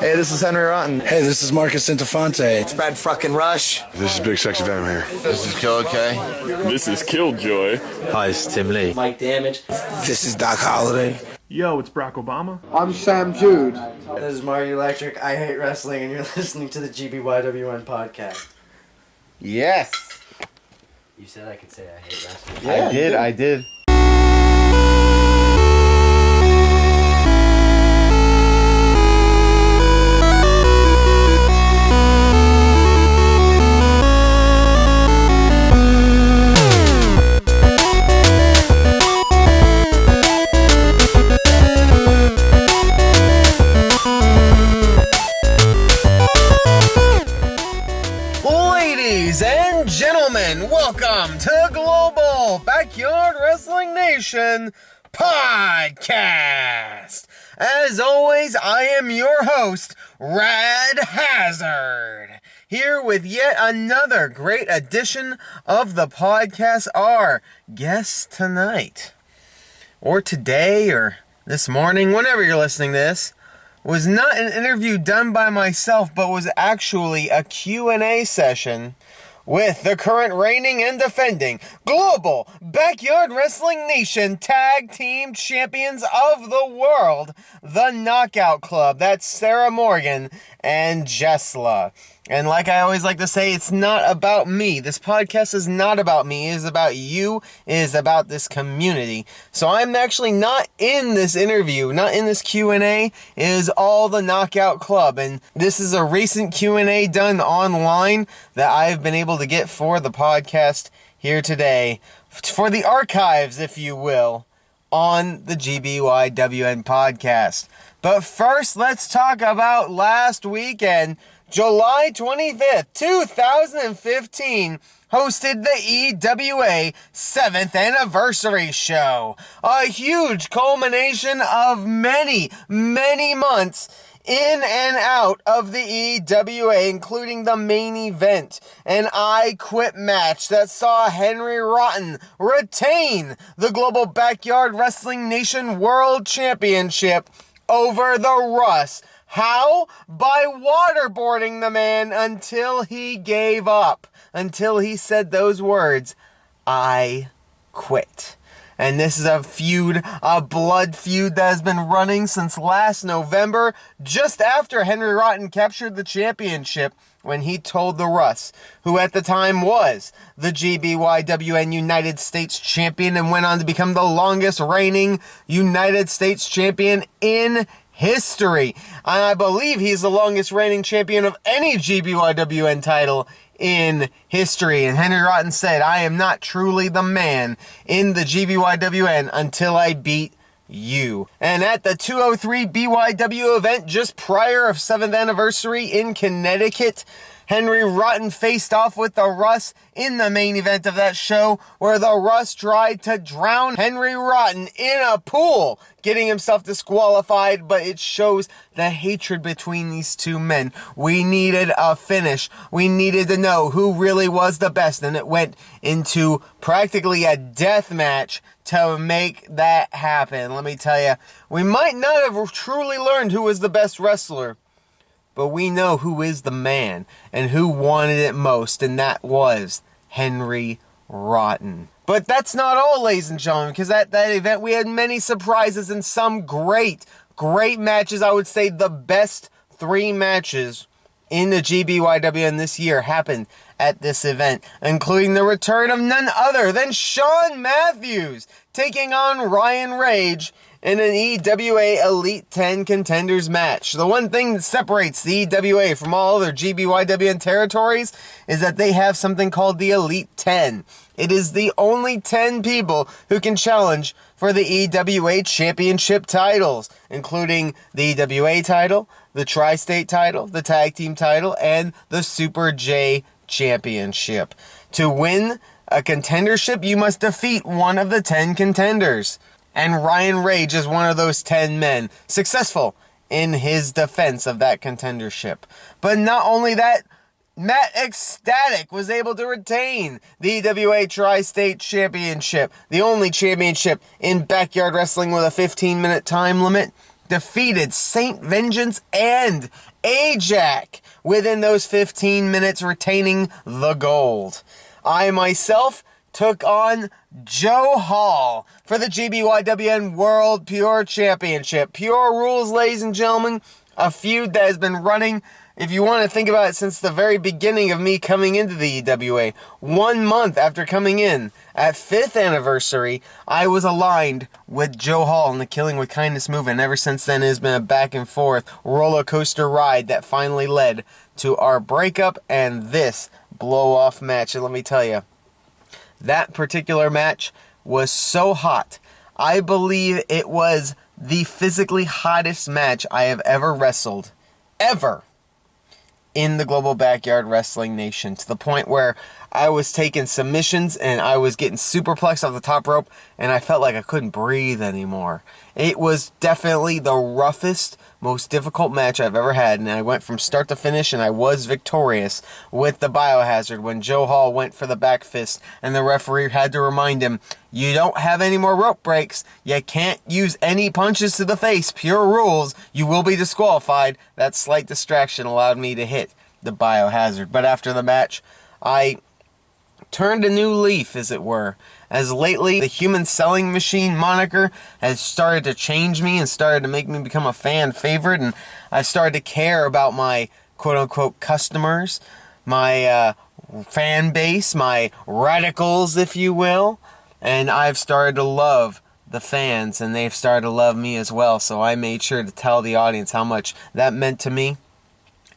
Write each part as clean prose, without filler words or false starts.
Hey, this is Henry Rotten. Hey, this is Marcus Interfonte. It's Brad fucking Rush. This is Big Sexy Venom here. This is Kill OK. This is Killjoy. Hi, it's Tim Lee. Mike Damage. This is Doc Holliday. Yo, it's Barack Obama. I'm Sam Jude. This is Marty Electric. I hate wrestling, and you're listening to the GBYWN podcast. Yes. You said I could say I hate wrestling. Yeah, I did. Ladies and gentlemen, welcome to Global Backyard Wrestling Nation Podcast. As always, I am your host, Rad Hazard, here with yet another great edition of the podcast. Our guest tonight, or today, or this morning, whenever you're listening to this, was not an interview done by myself, but was actually a Q&A session with the current reigning and defending Global Backyard Wrestling Nation Tag Team Champions of the World, the Knockout Club. That's Sarah Morgan and JessLa. And like I always like to say, it's not about me. This podcast is not about me. It is about you. It is about this community. So I'm actually not in this interview, not in this Q&A. It is all the Knockout Club. And this is a recent Q&A done online that I've been able to get for the podcast here today. For the archives, if you will, on the GBYWN podcast. But first, let's talk about last weekend. July 25th, 2015, hosted the EWA 7th Anniversary Show. A huge culmination of many, many months in and out of the EWA, including the main event, an I Quit match that saw Henry Rotten retain the Global Backyard Wrestling Nation World Championship over the Russ. How? By waterboarding the man until he gave up. Until he said those words, I quit. And this is a feud, a blood feud that has been running since last November, just after Henry Rotten captured the championship when he told the Russ, who at the time was the GBYWN United States champion and went on to become the longest reigning United States champion in history. And I believe he's the longest reigning champion of any GBYWN title in history. And Henry Rotten said, I am not truly the man in the GBYWN until I beat you. And at the 203 BYW event just prior of 7th anniversary in Connecticut, Henry Rotten faced off with the Russ in the main event of that show, where the Russ tried to drown Henry Rotten in a pool, getting himself disqualified, but it shows the hatred between these two men. We needed a finish. We needed to know who really was the best, and it went into practically a death match to make that happen. Let me tell you, we might not have truly learned who was the best wrestler, but we know who is the man and who wanted it most, and that was Henry Rotten. But that's not all, ladies and gentlemen, because at that event we had many surprises and some great matches. I would say the best 3 matches in the GBYWN this year happened at this event, including the return of none other than Shawn Matthews taking on Ryan Rage in an EWA Elite 10 Contenders match. The one thing that separates the EWA from all other GBYWN territories is that they have something called the Elite 10. It is the only 10 people who can challenge for the EWA Championship titles, including the EWA title, the Tri-State title, the Tag Team title, and the Super J Championship. To win a contendership, you must defeat one of the 10 contenders. And Ryan Rage is one of those 10 men, successful in his defense of that contendership. But not only that, Matt Ecstatic was able to retain the EWA Tri-State Championship, the only championship in backyard wrestling with a 15-minute time limit, defeated Saint Vengeance and Ajax within those 15 minutes, retaining the gold. I myself took on Joe Hall for the GBYWN World Pure Championship. Pure Rules, ladies and gentlemen, a feud that has been running, if you want to think about it, since the very beginning of me coming into the EWA. 1 month after coming in, at 5th anniversary, I was aligned with Joe Hall in the Killing with Kindness movement. And ever since then, it has been a back and forth roller coaster ride that finally led to our breakup and this blow-off match. And let me tell you, that particular match was so hot. I believe it was the physically hottest match I have ever wrestled. Ever. In the Global Backyard Wrestling Nation. To the point where I was taking submissions and I was getting superplexed off the top rope and I felt like I couldn't breathe anymore. It was definitely the roughest, most difficult match I've ever had, and I went from start to finish and I was victorious with the Biohazard when Joe Hall went for the back fist and the referee had to remind him, you don't have any more rope breaks, you can't use any punches to the face, pure rules, you will be disqualified. That slight distraction allowed me to hit the Biohazard. But after the match, I turned a new leaf, as it were, as lately the Human Selling Machine moniker has started to change me and started to make me become a fan favorite, and I've started to care about my quote-unquote customers, my fan base, my radicals, if you will, and I've started to love the fans, and they've started to love me as well, so I made sure to tell the audience how much that meant to me,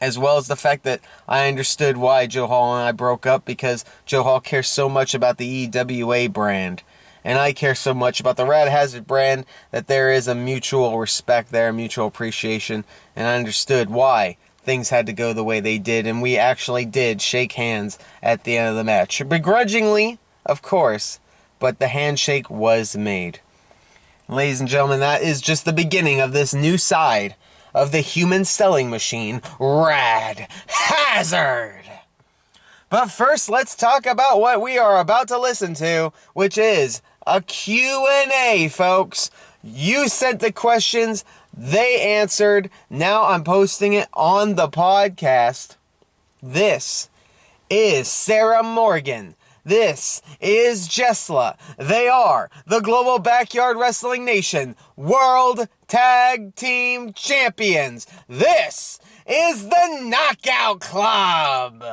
as well as the fact that I understood why Joe Hall and I broke up, because Joe Hall cares so much about the EWA brand, and I care so much about the Rad Hazard brand, that there is a mutual respect there, a mutual appreciation, and I understood why things had to go the way they did, and we actually did shake hands at the end of the match. Begrudgingly, of course, but the handshake was made. Ladies and gentlemen, that is just the beginning of this new side of the Human Selling Machine, Rad Hazard. But first, let's talk about what we are about to listen to, which is a Q&A, folks. You sent the questions, they answered. Now I'm posting it on the podcast. This is Sarah Morgan. This is JessLa. They are the Global Backyard Wrestling Nation World Tag Team Champions. This is the Knockout Club.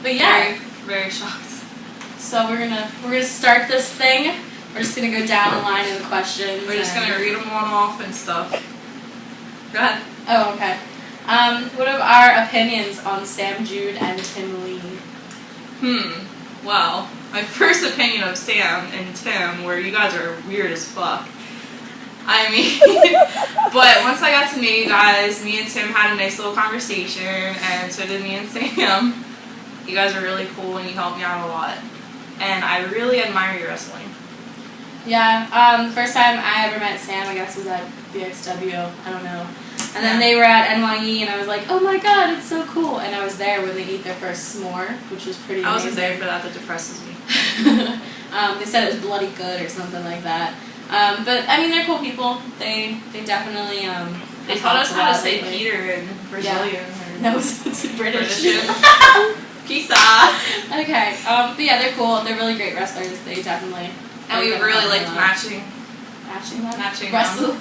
But yeah, very shocked. So we're gonna start this thing. We're just gonna go down the line of the questions. We're just gonna read them one off and stuff. Go ahead. Oh, okay. What are our opinions on Sam Jude and Tim Lee? Well, my first opinion of Sam and Tim were you guys are weird as fuck. I mean, but once I got to know you guys, me and Tim had a nice little conversation, and so did me and Sam. You guys are really cool and you helped me out a lot. And I really admire your wrestling. Yeah, the first time I ever met Sam, I guess, was at BXW. I don't know. And then they were at NYE, and I was like, oh my god, it's so cool. And I was there when they eat their first s'more, which was pretty amazing. I wasn't there for that. That depresses me. They said it was bloody good or something like that. But, I mean, they're cool people. They definitely, they taught us how to say Peter in Brazilian. Yeah. No, it's British. Pizza. Okay. But yeah, they're cool. They're really great wrestlers. They definitely. And we really liked matching. Matching wrestling.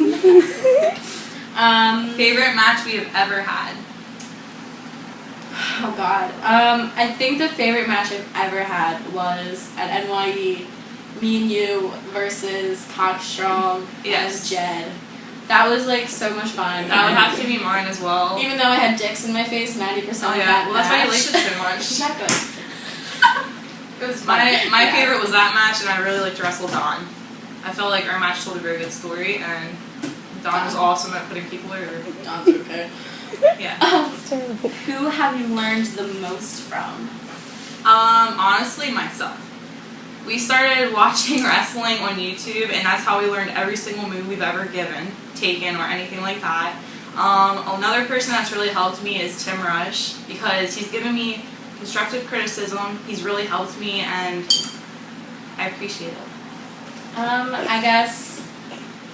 Favorite match we have ever had. Oh God. I think the favorite match I've ever had was at NYE. Me and you versus Cockstrong and Jed. That was like so much fun. That would have to be mine as well. Even though I had dicks in my face 90% of Oh yeah, that well that's why you match. liked it so much. It's not good. It was fun. My favorite was that match, and I really liked to wrestle Don. I felt like our match told a very good story, and Don was awesome at putting people over. Don's okay. Yeah. Who have you learned the most from? Honestly, myself. We started watching wrestling on YouTube, and that's how we learned every single move we've ever taken, or anything like that. Another person that's really helped me is Tim Rush, because he's given me constructive criticism. He's really helped me, and I appreciate it. I guess,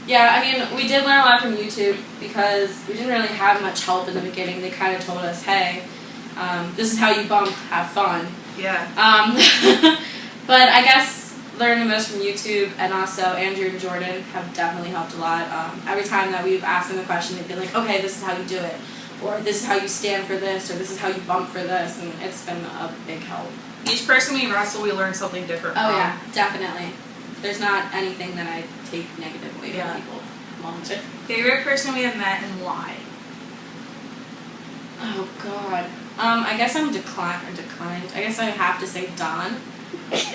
yeah, I mean, we did learn a lot from YouTube because we didn't really have much help in the beginning. They kind of told us, hey, this is how you bump, have fun. Yeah. But I guess learned the most from YouTube, and also Andrew and Jordan have definitely helped a lot. Every time that we've asked them a question, they've been like, okay, this is how you do it, or this is how you stand for this, or this is how you bump for this, and it's been a big help. Each person we wrestle, we learn something different Oh from. yeah, definitely. There's not anything that I take negatively Yeah. from people. Launch it. Favorite person we have met and why? Oh God. I guess I'm declined. I guess I have to say Don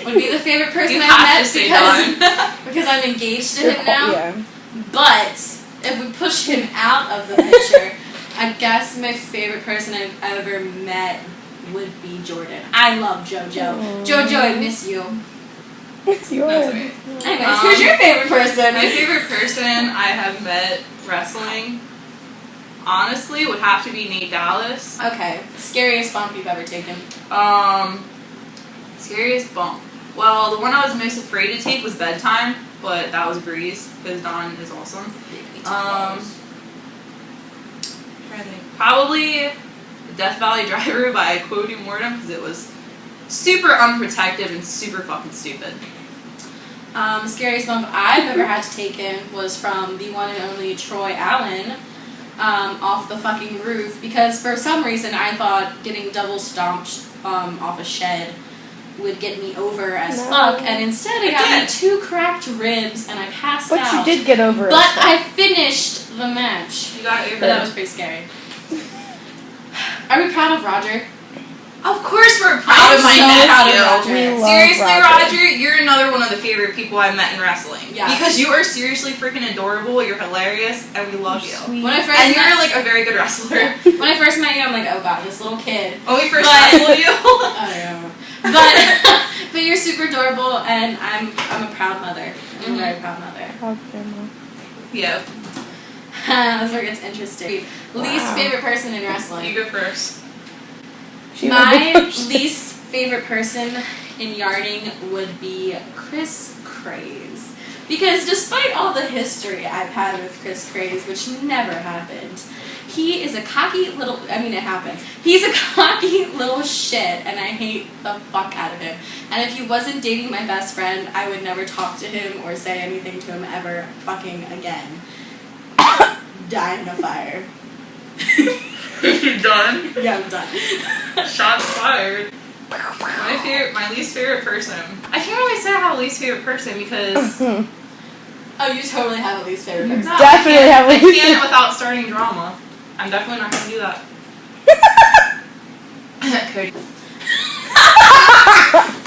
would be the favorite person You I've have met to say because I'm engaged to him now. Yeah. But if we push him out of the picture, I guess my favorite person I've ever met would be Jordan. I love JoJo. JoJo, I miss you. It's yours. That's right. Anyways, who's your favorite person? My favorite person I have met wrestling, honestly, would have to be Nate Dallas. Okay, scariest bump you've ever taken? Scariest bump. Well, the one I was most afraid to take was bedtime, but that was Breeze, because Don is awesome. Trying to think. Probably the Death Valley Driver by Quoddy Mortem, because it was super unprotective and super fucking stupid. Scariest bump I've ever had to take in was from the one and only Troy Allen off the fucking roof, because for some reason I thought getting double stomped off a shed would get me over as fuck, and instead it got me 2 cracked ribs and I passed out. But you did get over it. But I finished the match. You got over But that it. was pretty scary. Are we proud of Roger? Of course we're proud of my proud of nephew. Roger. We love Seriously, Roger. Roger, you're another one of the favorite people I've met in wrestling. Yeah. Because you are seriously freaking adorable, you're hilarious, and we love you. Sweet. When I first And you're met, like a very good wrestler. when I first met you, I'm like, oh god, this little kid. When we first But- wrestled you. I don't know. But you're super adorable, and I'm a proud mother. I'm a very proud mother. Proud grandma. Yeah, That's where it gets interesting. Least favorite person in wrestling. you go first. My least favorite person in yarding would be Chris Craze. Because despite all the history I've had with Chris Craze, which never happened, he is a cocky little, I mean it happened, he's a cocky little shit, and I hate the fuck out of him. And if he wasn't dating my best friend, I would never talk to him or say anything to him ever fucking again. Die in a fire. You done? Yeah, I'm done. Shots fired. My least favorite person. I can't really say I have a least favorite person because Oh, you totally have a least favorite person. no, Definitely have a I least can't without starting drama. I'm definitely not gonna do that. Cody.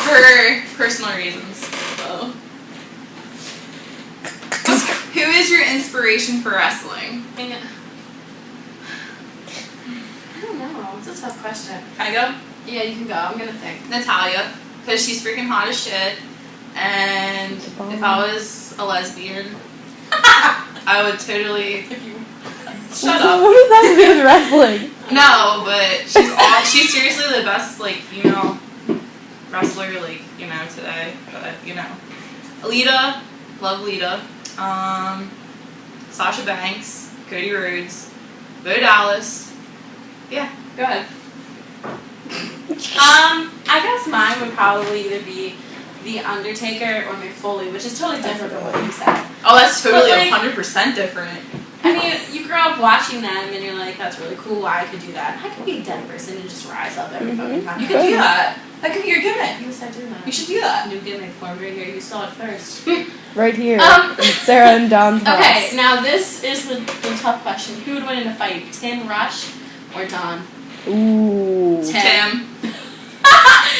For personal reasons. Oh. Who is your inspiration for wrestling? I don't know. It's a tough question. Can I go? Yeah, you can go. I'm gonna think. Natalia, because she's freaking hot as shit. And if I was a lesbian, I would totally. Shut up. What does that have to do with wrestling? No, but she's seriously the best, like, female wrestler, like, you know, today. But, you know. Alita, love Lita. Sasha Banks, Cody Rhodes, Bo Dallas. Yeah, go ahead. I guess mine would probably either be The Undertaker or Mick Foley, which is totally different from what you said. Oh, that's totally But, like, 100% different. I I mean, you grow up watching them and you're like, that's really cool. I could do that. I could be a dead person and just rise up every fucking time. You could do that. That could be your gimmick. You can start doing that. You should do that. New gimmick formed right here. You saw it first. Right here. In Sarah and Don's house. Okay, now this is the tough question. Who would win in a fight, Tim Rush or Don? Ooh. Tim.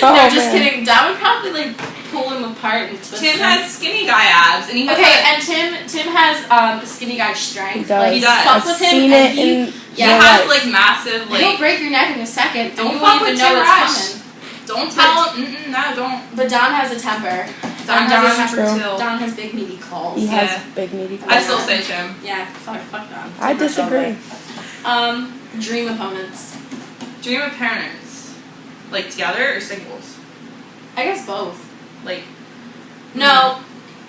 Oh, No, just man. kidding. Don would probably like pull him apart and twist Tim him. has skinny guy abs, and he has Okay, and Tim has skinny guy strength. He does. Like, He does. Fuck I've with him, seen and it he, in he real has life. like massive he'll like. break your neck in a second. Don't and you fuck won't even with know Tim it's Rush. coming. Don't tell. No, don't. But Don has a temper. Don has a has temper. true. too. Don has big meaty claws. He Yeah. has big meaty I claws. still say Tim. Yeah, fuck Don. I Tim Rush all the disagree. way. Dream opponents. Dream of parents, like together or singles? I guess both. Like, No,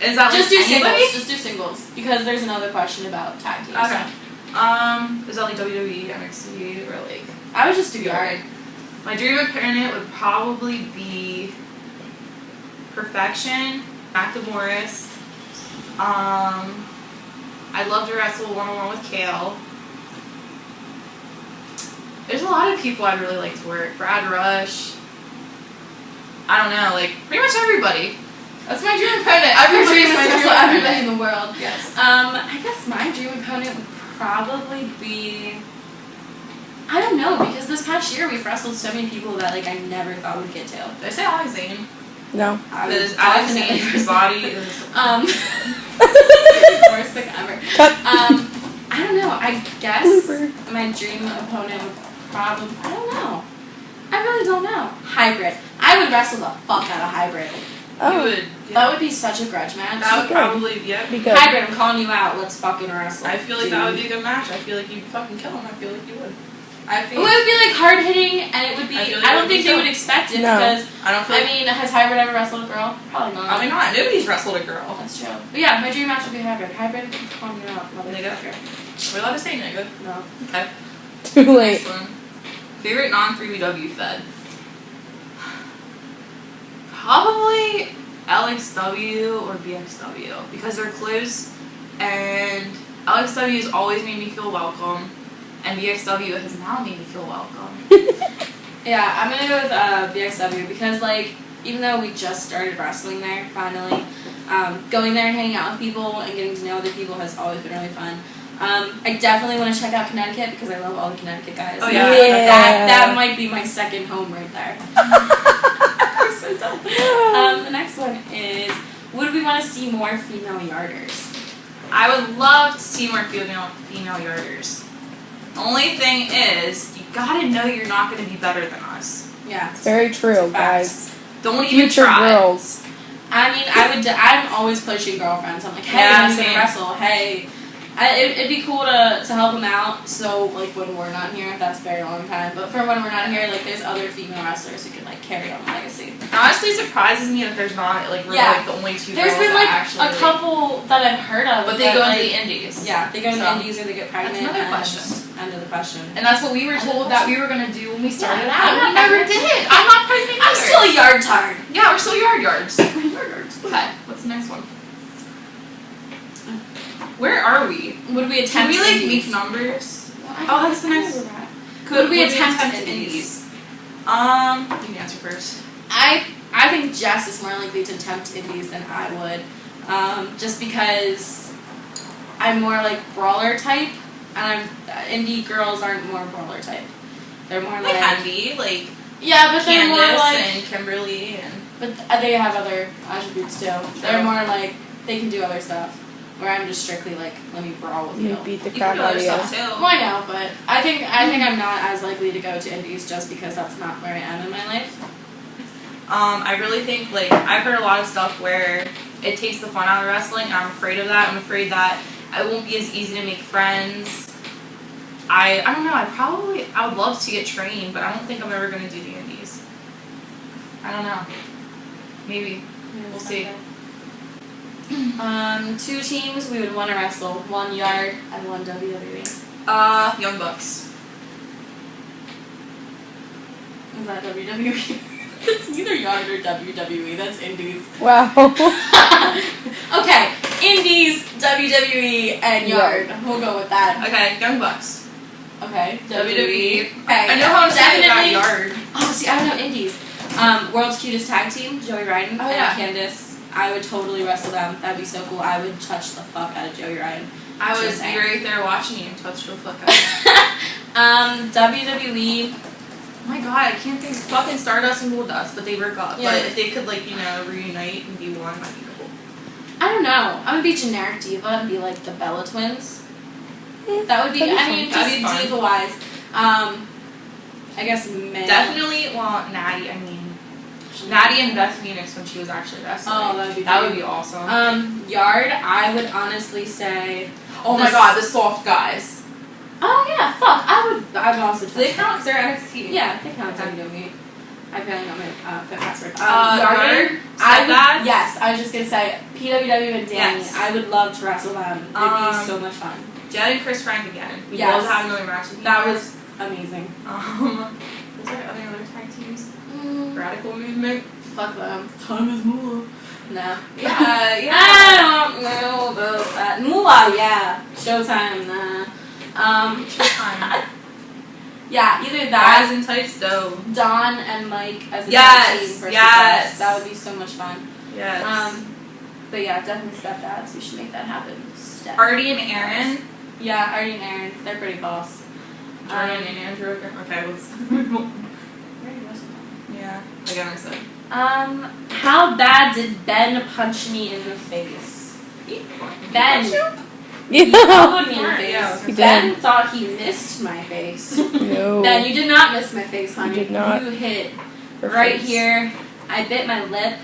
is that just like do anybody? singles. Just do singles because there's another question about tag teams. Okay. Is that like WWE, NXT, or like? I would just do yard. My dream of parent would probably be Perfection, Nakamura's. I'd love to wrestle one-on-one with Kale. There's a lot of people I'd really like to work. Brad Rush. I don't know, like pretty much everybody. That's my dream opponent. Everybody Everybody's my dream wrestle opponent. everybody in the world. Yes. I guess my dream opponent would probably be. I don't know because this past year we've wrestled so many people that like I never thought we'd get to. Did I say Alex Zane? No. Because Alex Zane's body is. Worst thing ever. Cut. I don't know. I guess Blooper. my dream opponent would probably. I don't know. I really don't know. Hybrid. I would wrestle the fuck out of Hybrid. Oh. You would. That would be such a grudge match. That would Good. probably, yeah. Be good. Hybrid, I'm calling you out. Let's fucking wrestle. I feel like that would be a good match. I feel like you'd fucking kill him. I feel like you would. I It feel. would be like hard hitting, and it would be. I feel like I it don't would be think they so. would expect it No. because. I don't feel. I mean, has Hybrid ever wrestled a girl? Probably not. Probably not. Nobody's wrestled a girl. That's true. But yeah, my dream match would be Hybrid. Hybrid, I'm calling you out, Nigga. motherfucker. We're allowed to say nigga. No. Okay. Too late. Next one. Favorite non-3BW fed? Probably LXW or BXW because they're close, and LXW has always made me feel welcome, and BXW has now made me feel welcome. Yeah, I'm gonna go with BXW because like even though we just started wrestling there finally, going there and hanging out with people and getting to know other people has always been really fun. I definitely want to check out Connecticut because I love all the Connecticut guys. Oh, yeah. That might be my second home right there. We're so dumb. The next one is, would we want to see more female yarders? I would love to see more female yarders. Only thing is, you gotta know you're not gonna be better than us. Yeah. Very true, Facts. guys. Don't even Future try. girls. I mean, I'm always pushing girlfriends. I'm like, hey, Yeah, I'm gonna same. wrestle. Hey, it'd be cool to help them out. So like when we're not here, that's a very long time. But for when we're not here, like there's other female wrestlers who can like carry on the legacy. It honestly surprises me that there's not like really Yeah. like the only two There's girls been that like actually a couple that I've heard of, but they that, go like, into the indies. Yeah, they go into So, indies or they get pregnant. that's another and question. End of the question. And that's what we were End of told the that question. we were gonna do when we started Yeah, out. we We never never did. I'm not pregnant I'm either. still a yard tard. Yeah, we're still yards. Okay, what's the next one? Where are we? Would we Can attempt? we like indies? make numbers? Oh, that's the next- Could we would attempt indies? You can answer first. I think Jess is more likely to attempt indies than I would, just because I'm more like brawler type, and indie girls aren't more brawler type. They're more They like can be like yeah, but they're more Candace like and Kimberly and but they have other attributes too. They're True. more like they can do other stuff, where I'm just strictly like let me brawl with you. You beat the you can crap do out other of you. stuff too. Well, I know, but I think I'm not as likely to go to indies just because that's not where I am in my life. I really think like I've heard a lot of stuff where it takes the fun out of wrestling, and I'm afraid of that. I'm afraid that it won't be as easy to make friends. I don't know. I would love to get trained, but I don't think I'm ever gonna do the indies. I don't know. Maybe. We'll see. Two teams we would want to wrestle: one yard and one WWE. Young Bucks. Is that WWE? It's either yard or WWE. That's indies. Wow. Okay, Indies, WWE, and Yard. We'll go with that. Okay, Young Bucks. Okay, WWE. Okay, I know how to say about definitely. Yard. Oh, see, I don't know Indies. World's Cutest Tag Team, Joey Ryan Oh, and yeah. Candice. I would totally wrestle them. That'd be so cool. I would touch the fuck out of Joey Ryan. I Just was saying. right there watching you and touched the fuck out. WWE. Oh my god, I can't think. Fucking Stardust and Goldust, but they broke up. Yeah. But if they could, like, reunite and be one, that'd be cool. I don't know. I'm gonna be generic diva and be like the Bella Twins. That would be. That'd be I fun. mean, That'd be just fun. diva wise. I guess men. Definitely, well, Natty, Natty and Beth Phoenix when she was actually wrestling. Oh, that'd be That great. would be awesome. Yard. I would honestly say. Oh my god, the soft guys. Oh yeah, fuck. I would also. Do they count? 'Cause they're NXT. Yeah, they count as WWE. I feel like I'm gonna fit password. Yard, I would, Stepdads? yes, I was just gonna say PWW and Danny. Yes. I would love to wrestle them. It'd be so much fun. Jed and Chris Frank again. We'd Yes. love to have another match with you That guys. was amazing. Was there any other tag teams? Radical Movement. Fuck them. Time is moolah. No. Yeah, I don't know about that. Moolah, yeah. Showtime, nah. Showtime. Yeah, either Guys that, in tights, though. Don and Mike as a Yes, tag team versus yes. us. That would be so much fun. Yes. But yeah, definitely stepdads. We should make that happen. Step. Artie and Aaron. Yeah, Artie and Aaron. They're pretty boss. Jordan and Andrew. Okay, let's. Yeah, again, I said. How bad did Ben punch me in the face? Ben. He Yeah. elbowed me in the face. Yeah, He Ben did. thought he missed my face. No. Ben, you did not miss my face, honey. did not. You hit Her right face. here. I bit my lip.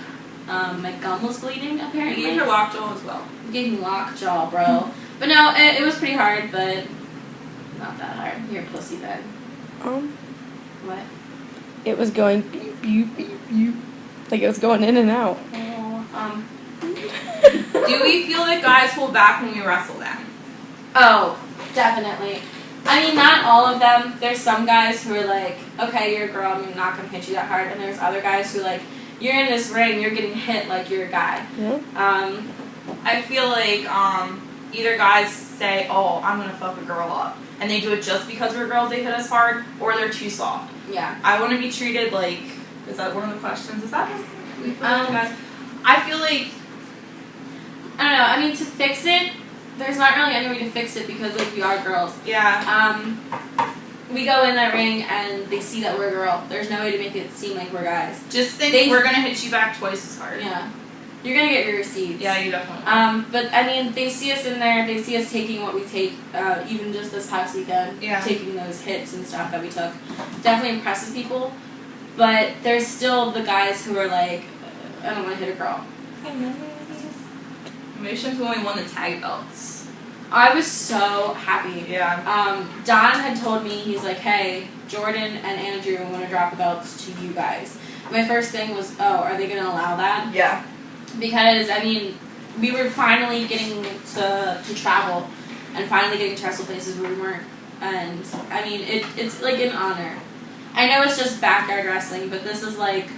My gum was bleeding, You apparently. gave her lockjaw as well. You gave me lockjaw, bro. But no, it was pretty hard, but not that hard. You're a pussy, Ben. What? It was going beep, beep, beep, beep. Like it was going in and out. Oh, Do we feel like guys hold back when we wrestle them? Oh, definitely. I mean, not all of them. There's some guys who are like, okay, you're a girl, I'm not gonna hit you that hard. And there's other guys who like, you're in this ring, you're getting hit like you're a guy. Yeah. I feel like either guys say, "Oh, I'm gonna fuck a girl up," and they do it just because we're girls. They hit us hard, or they're too soft. Yeah. I want to be treated like. Is that one of the questions? Is that just we feel like guys? I feel like I don't know. I mean, to fix it, there's not really any way to fix it because like we are girls. yeah. We go in that ring and they see that we're a girl. There's no way to make it seem like we're guys. Just think They- we're gonna hit you back twice as hard. Yeah. You're gonna get your receipts. Yeah, you definitely. But I mean, they see us in there. They see us taking what we take. Even just this past weekend, Yeah. taking those hits and stuff that we took, definitely impresses people. But there's still the guys who are like, I don't want to hit a girl. Emotions when we won the tag belts. I was so happy. Yeah. Don had told me, he's like, hey, Jordan and Andrew want to drop the belts to you guys. My first thing was, oh, are they going to allow that? Yeah. Because, I mean, we were finally getting to travel and finally getting to wrestle places where we weren't. And, I mean, it's like an honor. I know it's just backyard wrestling, but this is like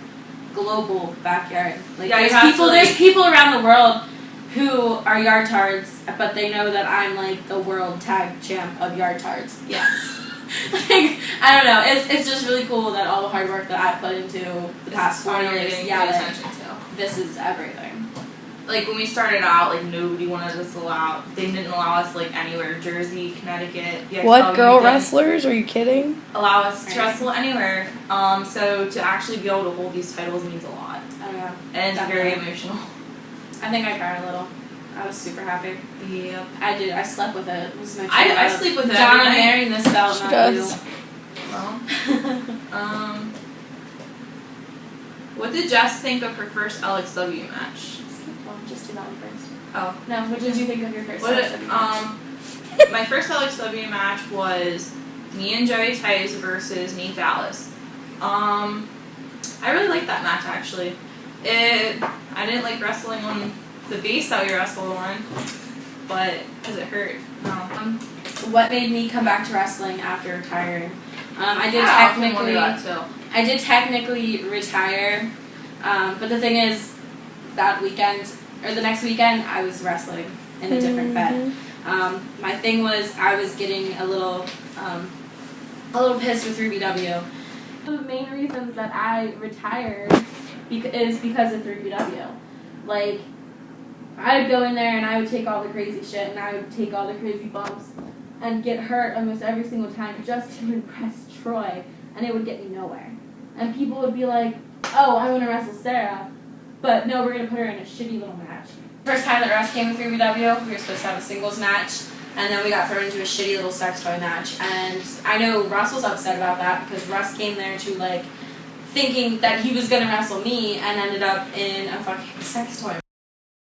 global backyard. Like, Yeah, you have to, like- there's people around the world who are yardtards, but they know that I'm like the world tag champ of yardtards. Yes. Like, I don't know. It's just really cool that all the hard work that I put into the past 4 Finally years, getting yeah, paid that attention to. this is everything. Like when we started out, like nobody wanted us to allow. They didn't allow us like anywhere. Jersey, Connecticut. Yeah, What girl didn't wrestlers? Are you kidding? allow us to Right. wrestle anywhere. So to actually be able to hold these titles means a lot, I don't know. and it's very Definitely. emotional. I think I cried a little. I was super happy. Yeah. I did. I slept with it. It was my I child. sleep with it Don, every I'm night. wearing this belt, She not does. Well, you. what did Jess think of her first LXW match? Just do that one first. Oh. No, what did you think of your first What LXW match? my first LXW match was me and Joey Tice versus Nate Dallas. I really liked that match actually. I didn't like wrestling on the base that we wrestled on, but because it hurt. What made me come back to wrestling after retiring? I did I often wonder that technically. too. I did technically retire, but the thing is, that weekend or the next weekend, I was wrestling in a different fed. My thing was I was getting a little pissed with 3BW. One of the main reasons that I retired is because of 3BW. Like, I would go in there and I would take all the crazy shit and I would take all the crazy bumps and get hurt almost every single time just to impress Troy, and it would get me nowhere. And people would be like, oh, I want to wrestle Sarah, but no, we're going to put her in a shitty little match. First time that Russ came with 3BW, we were supposed to have a singles match, and then we got thrown into a shitty little sex toy match. And I know Russ was upset about that because Russ came there to, like, thinking that he was going to wrestle me and ended up in a fucking sex toy.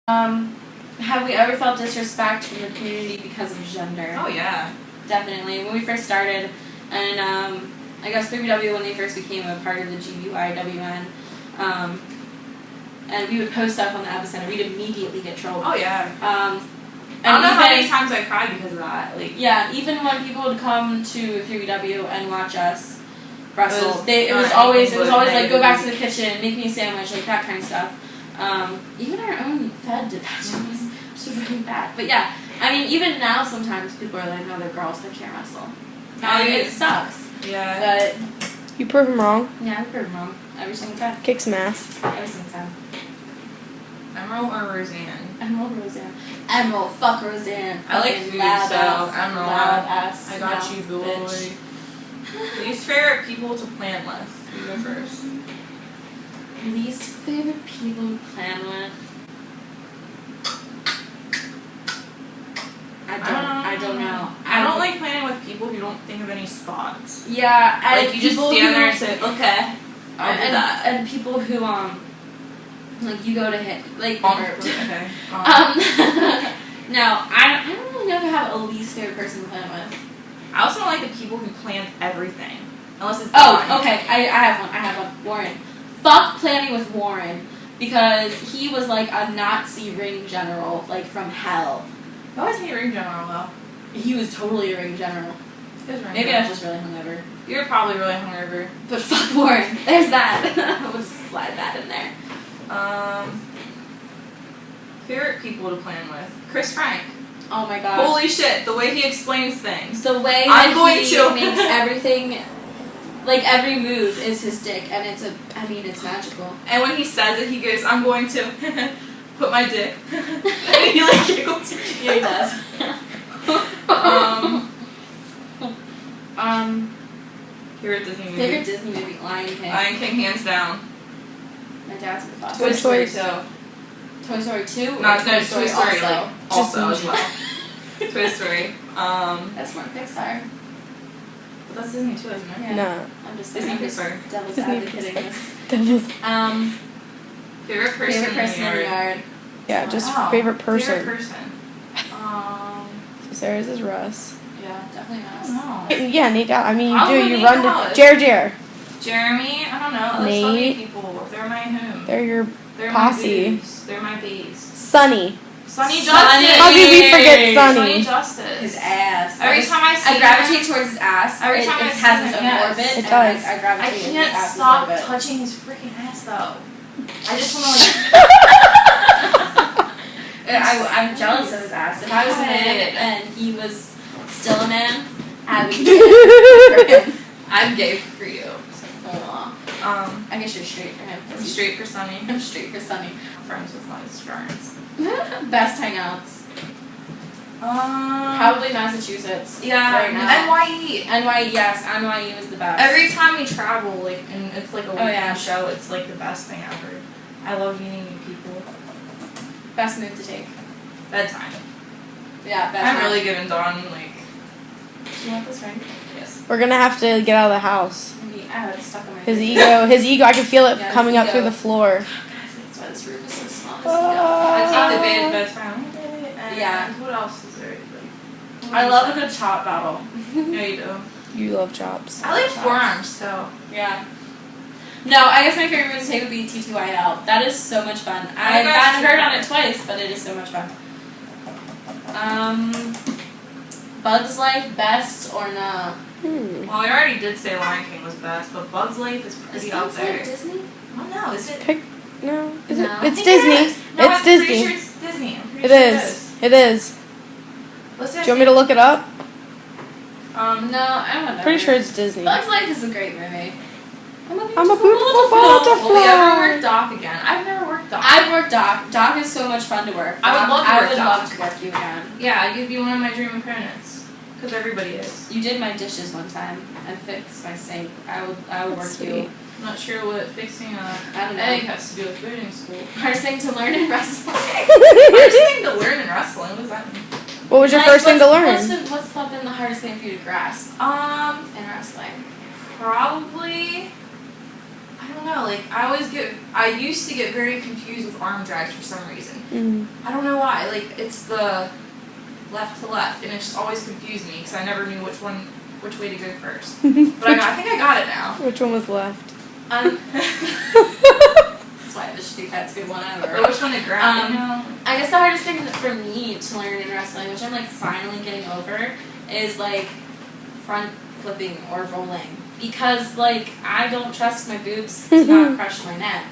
Have we ever felt disrespect from the community because of gender? Oh, yeah. Definitely. When we first started, and I guess 3BW, when they first became a part of the GBYWN, and we would post stuff on the Epicenter, we'd immediately get trolled. Oh, yeah. And I don't know how even- many times I cried because of that. Like, Yeah, even when people would come to 3BW and watch us wrestle, it was not always anything like, but go back to the kitchen, make me a sandwich, like that kind of stuff. Even our own Fed did that to us, which was really bad. But yeah, I mean, even now sometimes people are like, no, they're girls, they can't wrestle. And it sucks. yeah. But You prove him wrong. yeah, I'm pretty wrong every single time. Kick some ass. Every single time. Emerald or Roseanne? Emerald Roseanne. Emerald, fuck Roseanne. I like Fucking food, loud so ass, Emerald. loud ass I got mouth you, boy. bitch. Least favorite people to plan with? You go first. Least favorite people to plan with? I don't know. I don't like planning with people who don't think of any spots. Yeah, and Like, you just people stand who- there and say, okay, I'll do that. And people who like you go to hit like Okay. no, I don't really never have a least favorite person to plan with. I also don't like the people who plan everything. Unless it's Oh, done. okay. I have one. Warren. Fuck planning with Warren because he was like a Nazi ring general, like from hell. I always hate ring general though. He was totally a ring general. Maybe I was just really hungover. You're probably really hungover. But fuck Warren. There's that. We'll just slide that in there. Favorite people to plan with? Chris Frank. Oh my god. Holy shit, the way he explains things. The way I'm that going he to. makes everything, like every move is his dick, and it's it's magical. And when he says it, he goes, I'm going to put my dick. And he like giggles. Yeah, he does. Favorite Disney movie? Favorite Disney movie? Lion King. Lion King, hands down. My dad's the boss. Toy Story 2. Toy Story 2? No, or no, Toy Story also? like, also as well. Toy Story. That's more Pixar. But that's Disney too, isn't it? Yeah. No. I'm just Disney devil's Disney advocating Pixar. this. Devil's- Favorite person, Favorite person in the yard. Yeah, just Wow. favorite person. Favorite person. So Sarah's is Russ. Yeah, definitely I us. don't know. Yeah, Nate. I mean, you Probably do. You Nate run Dallas. to Jer. Jeremy, I don't know. There's so many Nate. people. They're my whom. They're your They're posse. my bees. They're my bees. Sunny. Sunny Sunny. Justice. How did we forget Sunny Sunny? Justice. His ass. Every time I see I gravitate him- towards his ass. Every time it I has see its him, own yes. orbit. It and does. I I gravitate to his can't ass's stop orbit. touching his freaking ass though. I just want to like. I'm jealous of his ass. If I was a man and he was still a man, I would get him. I'm gay for you. I guess you're straight for him. I'm straight for Sunny. I'm straight for Sunny. Friends with my friends. Best hangouts. Probably. Probably Massachusetts. Yeah. Right now. NYE. NYE, yes. NYE was the best. Every time we travel, like, and it's like a weekend yeah. show, it's like the best thing ever. I love meeting new people. Best move to take. Bedtime. Yeah, best. I'm really good and done, like. Do you want this ring? Yes. We're gonna have to get out of the house. Maybe. It's stuck on my His finger. ego. I can feel it Yeah, his coming up ego. through the floor. Guys, that's why this room is so small. I take the bedtime. And Yeah. What else is there? Like, I love a good chop battle. Yeah, you do. You love chops. I like forearms, so. Yeah. No, I guess my favorite move to take would be T2IL. That is so much fun. I've guys gotten do hurt that. on it twice, but it is so much fun. Bugs Life, best or no? Well, we already did say Lion King was best, but Bugs Life is pretty up there. Disney? Oh no, is it? Pick. No. Is No. it? I It's think Disney. it is. No, It's I'm pretty Disney. sure it's Disney. I'm pretty It sure is. It is. What's Do you want me to look it up? No, I don't know. Pretty sure it's Disney. Bugs Life is a great movie. I'm a beautiful butterfly. Will we ever work Doc again? I've never worked Doc. I've worked Doc. Doc is so much fun to work. I would love to work Doc. love to work you again. Yeah, you'd be one of my dream apprentices. Because everybody is. You did my dishes one time and fixed my sink. I would work Sweet. you. I'm not sure what fixing I don't know. egg has to do with boating school. Hardest thing to learn in wrestling. Hardest thing to learn in wrestling? What does that mean? What was your Like, first thing to learn? What's been the hardest thing for you to grasp in wrestling? Probably, I don't know, like, I used to get very confused with arm drags for some reason. Mm. I don't know why, like, it's the left to left, and it just always confused me, because I never knew which way to go first. But I think I got it now. Which one was left? That's why the Shitty good one ever. Or which one to grab, you know? I guess the hardest thing for me to learn in wrestling, which I'm like finally getting over, is like front flipping or rolling. Because like I don't trust my boobs to not crush my neck.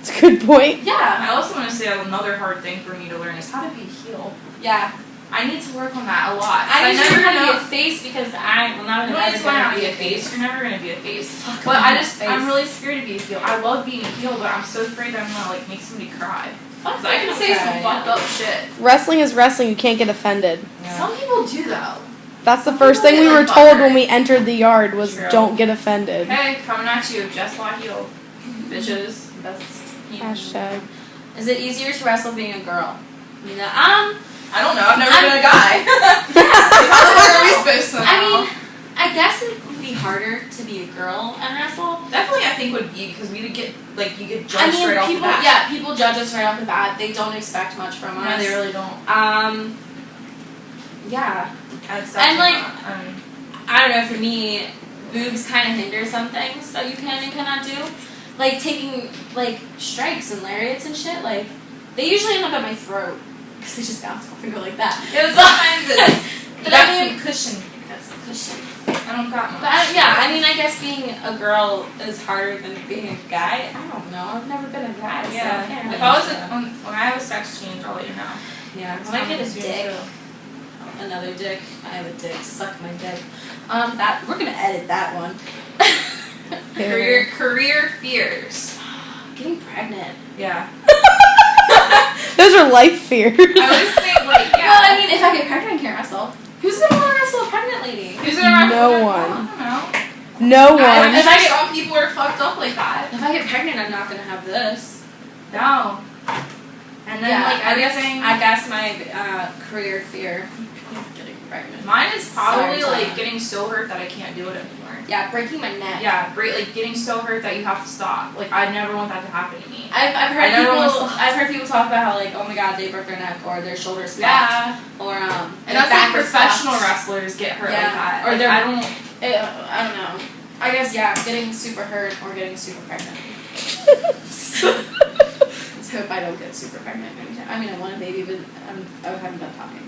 It's a good point. Yeah. I also want to say another hard thing for me to learn is how to be a heel. Yeah. I need to work on that a lot. I never never know. gonna be a face because I'm not You gonna always want to be a face. You're never gonna be a face. Fuck, But I'm I'm really scared to be a heel. I love being a heel, but I'm so afraid that I'm gonna like make somebody cry. Because I can say some fucked up shit. Wrestling is wrestling. You can't get offended. Some people do though. That's the Some first people thing we get, were like, told butthurt. when we entered the yard was True. don't get offended. Hey, coming at you, JessLa heel, bitches. Hashtag. Is it easier to wrestle being a girl? No. I don't know. I've never been a guy. How the fuck are we supposed to know? I mean, I guess it would be harder to be a girl and wrestle. Definitely, I think would be because we would get like you get I judged mean, right off the people, bat. yeah, people judge us right off the bat. They don't expect much from us. No, they really don't. Yeah. That's And, like, not, I don't know, for me, boobs kind of hinder some things that you can and cannot do. Like, taking, like, strikes and lariats and shit, like, they usually end up at my throat. Because they just bounce off and go like that. it was sometimes it's But that's I mean, some cushion. that's a cushion. I don't got much. But I mean, I guess being a girl is harder than being a guy. I don't know. I've never been a guy, so I can't Yeah. really If I was answer that. when I have a sex change, I'll let you know. Yeah, It's when I get coming a soon, dick, too. another dick, I have a dick, suck my dick. That we're gonna edit that one. Career fears. Getting pregnant. Yeah. Those are life fears. I always think like yeah. Well, I mean, if I get pregnant, I can't wrestle. Who's gonna want to wrestle a pregnant lady? Who's gonna wrestle? No I one. don't know. No I one. If I get- some people are fucked up like that. If I get pregnant, I'm not gonna have this. No. And then Yeah, like everything. I guess my career fear, getting pregnant. Mine is probably Sorry, like Tom. getting so hurt that I can't do it anymore. Yeah, breaking my neck. Yeah, like getting so hurt that you have to stop. Like I never want that to happen to me. I've I heard never wanna people. stop. I've heard people talk about how like, oh my god, they broke their neck or their shoulders popped, Yeah. or And their that's back like is professional popped. wrestlers get hurt Yeah, like that. or Like, they're- I don't. I don't know. I guess yeah, getting super hurt or getting super pregnant. Let's hope I don't get super pregnant anytime. I mean, I want a baby, but I haven't done talking.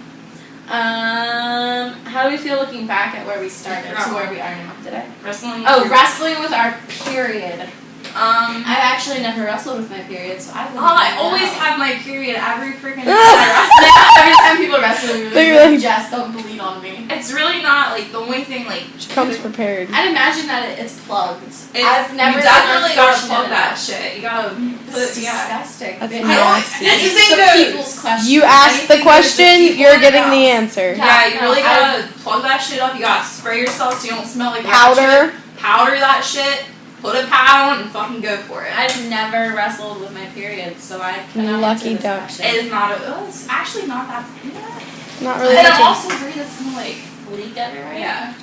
How do we feel looking back at where we started to where we are now today? Wrestling. Oh, wrestling with our period. I've I've actually never wrestled with my period, so I wouldn't I know. always have my period every freaking time I Every time people wrestle with me, They're they're like- like, Jess, don't bleed on me. wrestle. It's really not like the only thing like. She comes prepared. I'd imagine that it's plugged. It's, I've never you been definitely gotta unfortunate plug that enough. shit. You gotta It's put yeah. disgusting. That's Bitch. nasty. Anything The goes. people's question. You ask the Anything goes to question, people you're or getting no? the answer. Yeah, you really no, gotta plug that shit up. You gotta spray yourself so you don't smell like Powder. rat shit. Powder that shit. Put a pad on and fucking go for it. I've never wrestled with my period, so I cannot Lucky answer this duck. question. It is not a. It's actually not that. Not really And much I'm of- also worried it's gonna like. Leak everywhere. Yeah.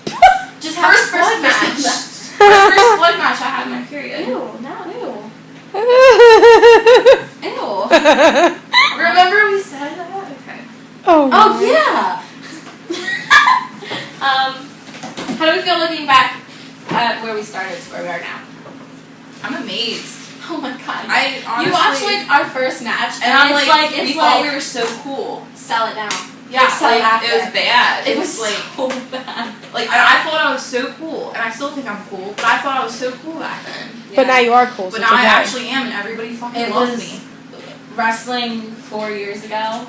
Just have First a blood match. match. First blood match I had my period. Ew, no, ew. Remember we said that? Okay. Oh, Oh yeah. How do we feel looking back at where we started to where we are now? I'm amazed. Oh my god. I honestly. You watched like our first match, and I'm it's like, it's we thought like we were so cool. sell it now. Yeah, sell like, after. it was bad. It was like, so bad. like I thought I was so cool, and I still think I'm cool, but I thought I was so cool back then. But now you are cool, so But it's now I okay. actually am, and everybody fucking It loves was me. wrestling 4 years ago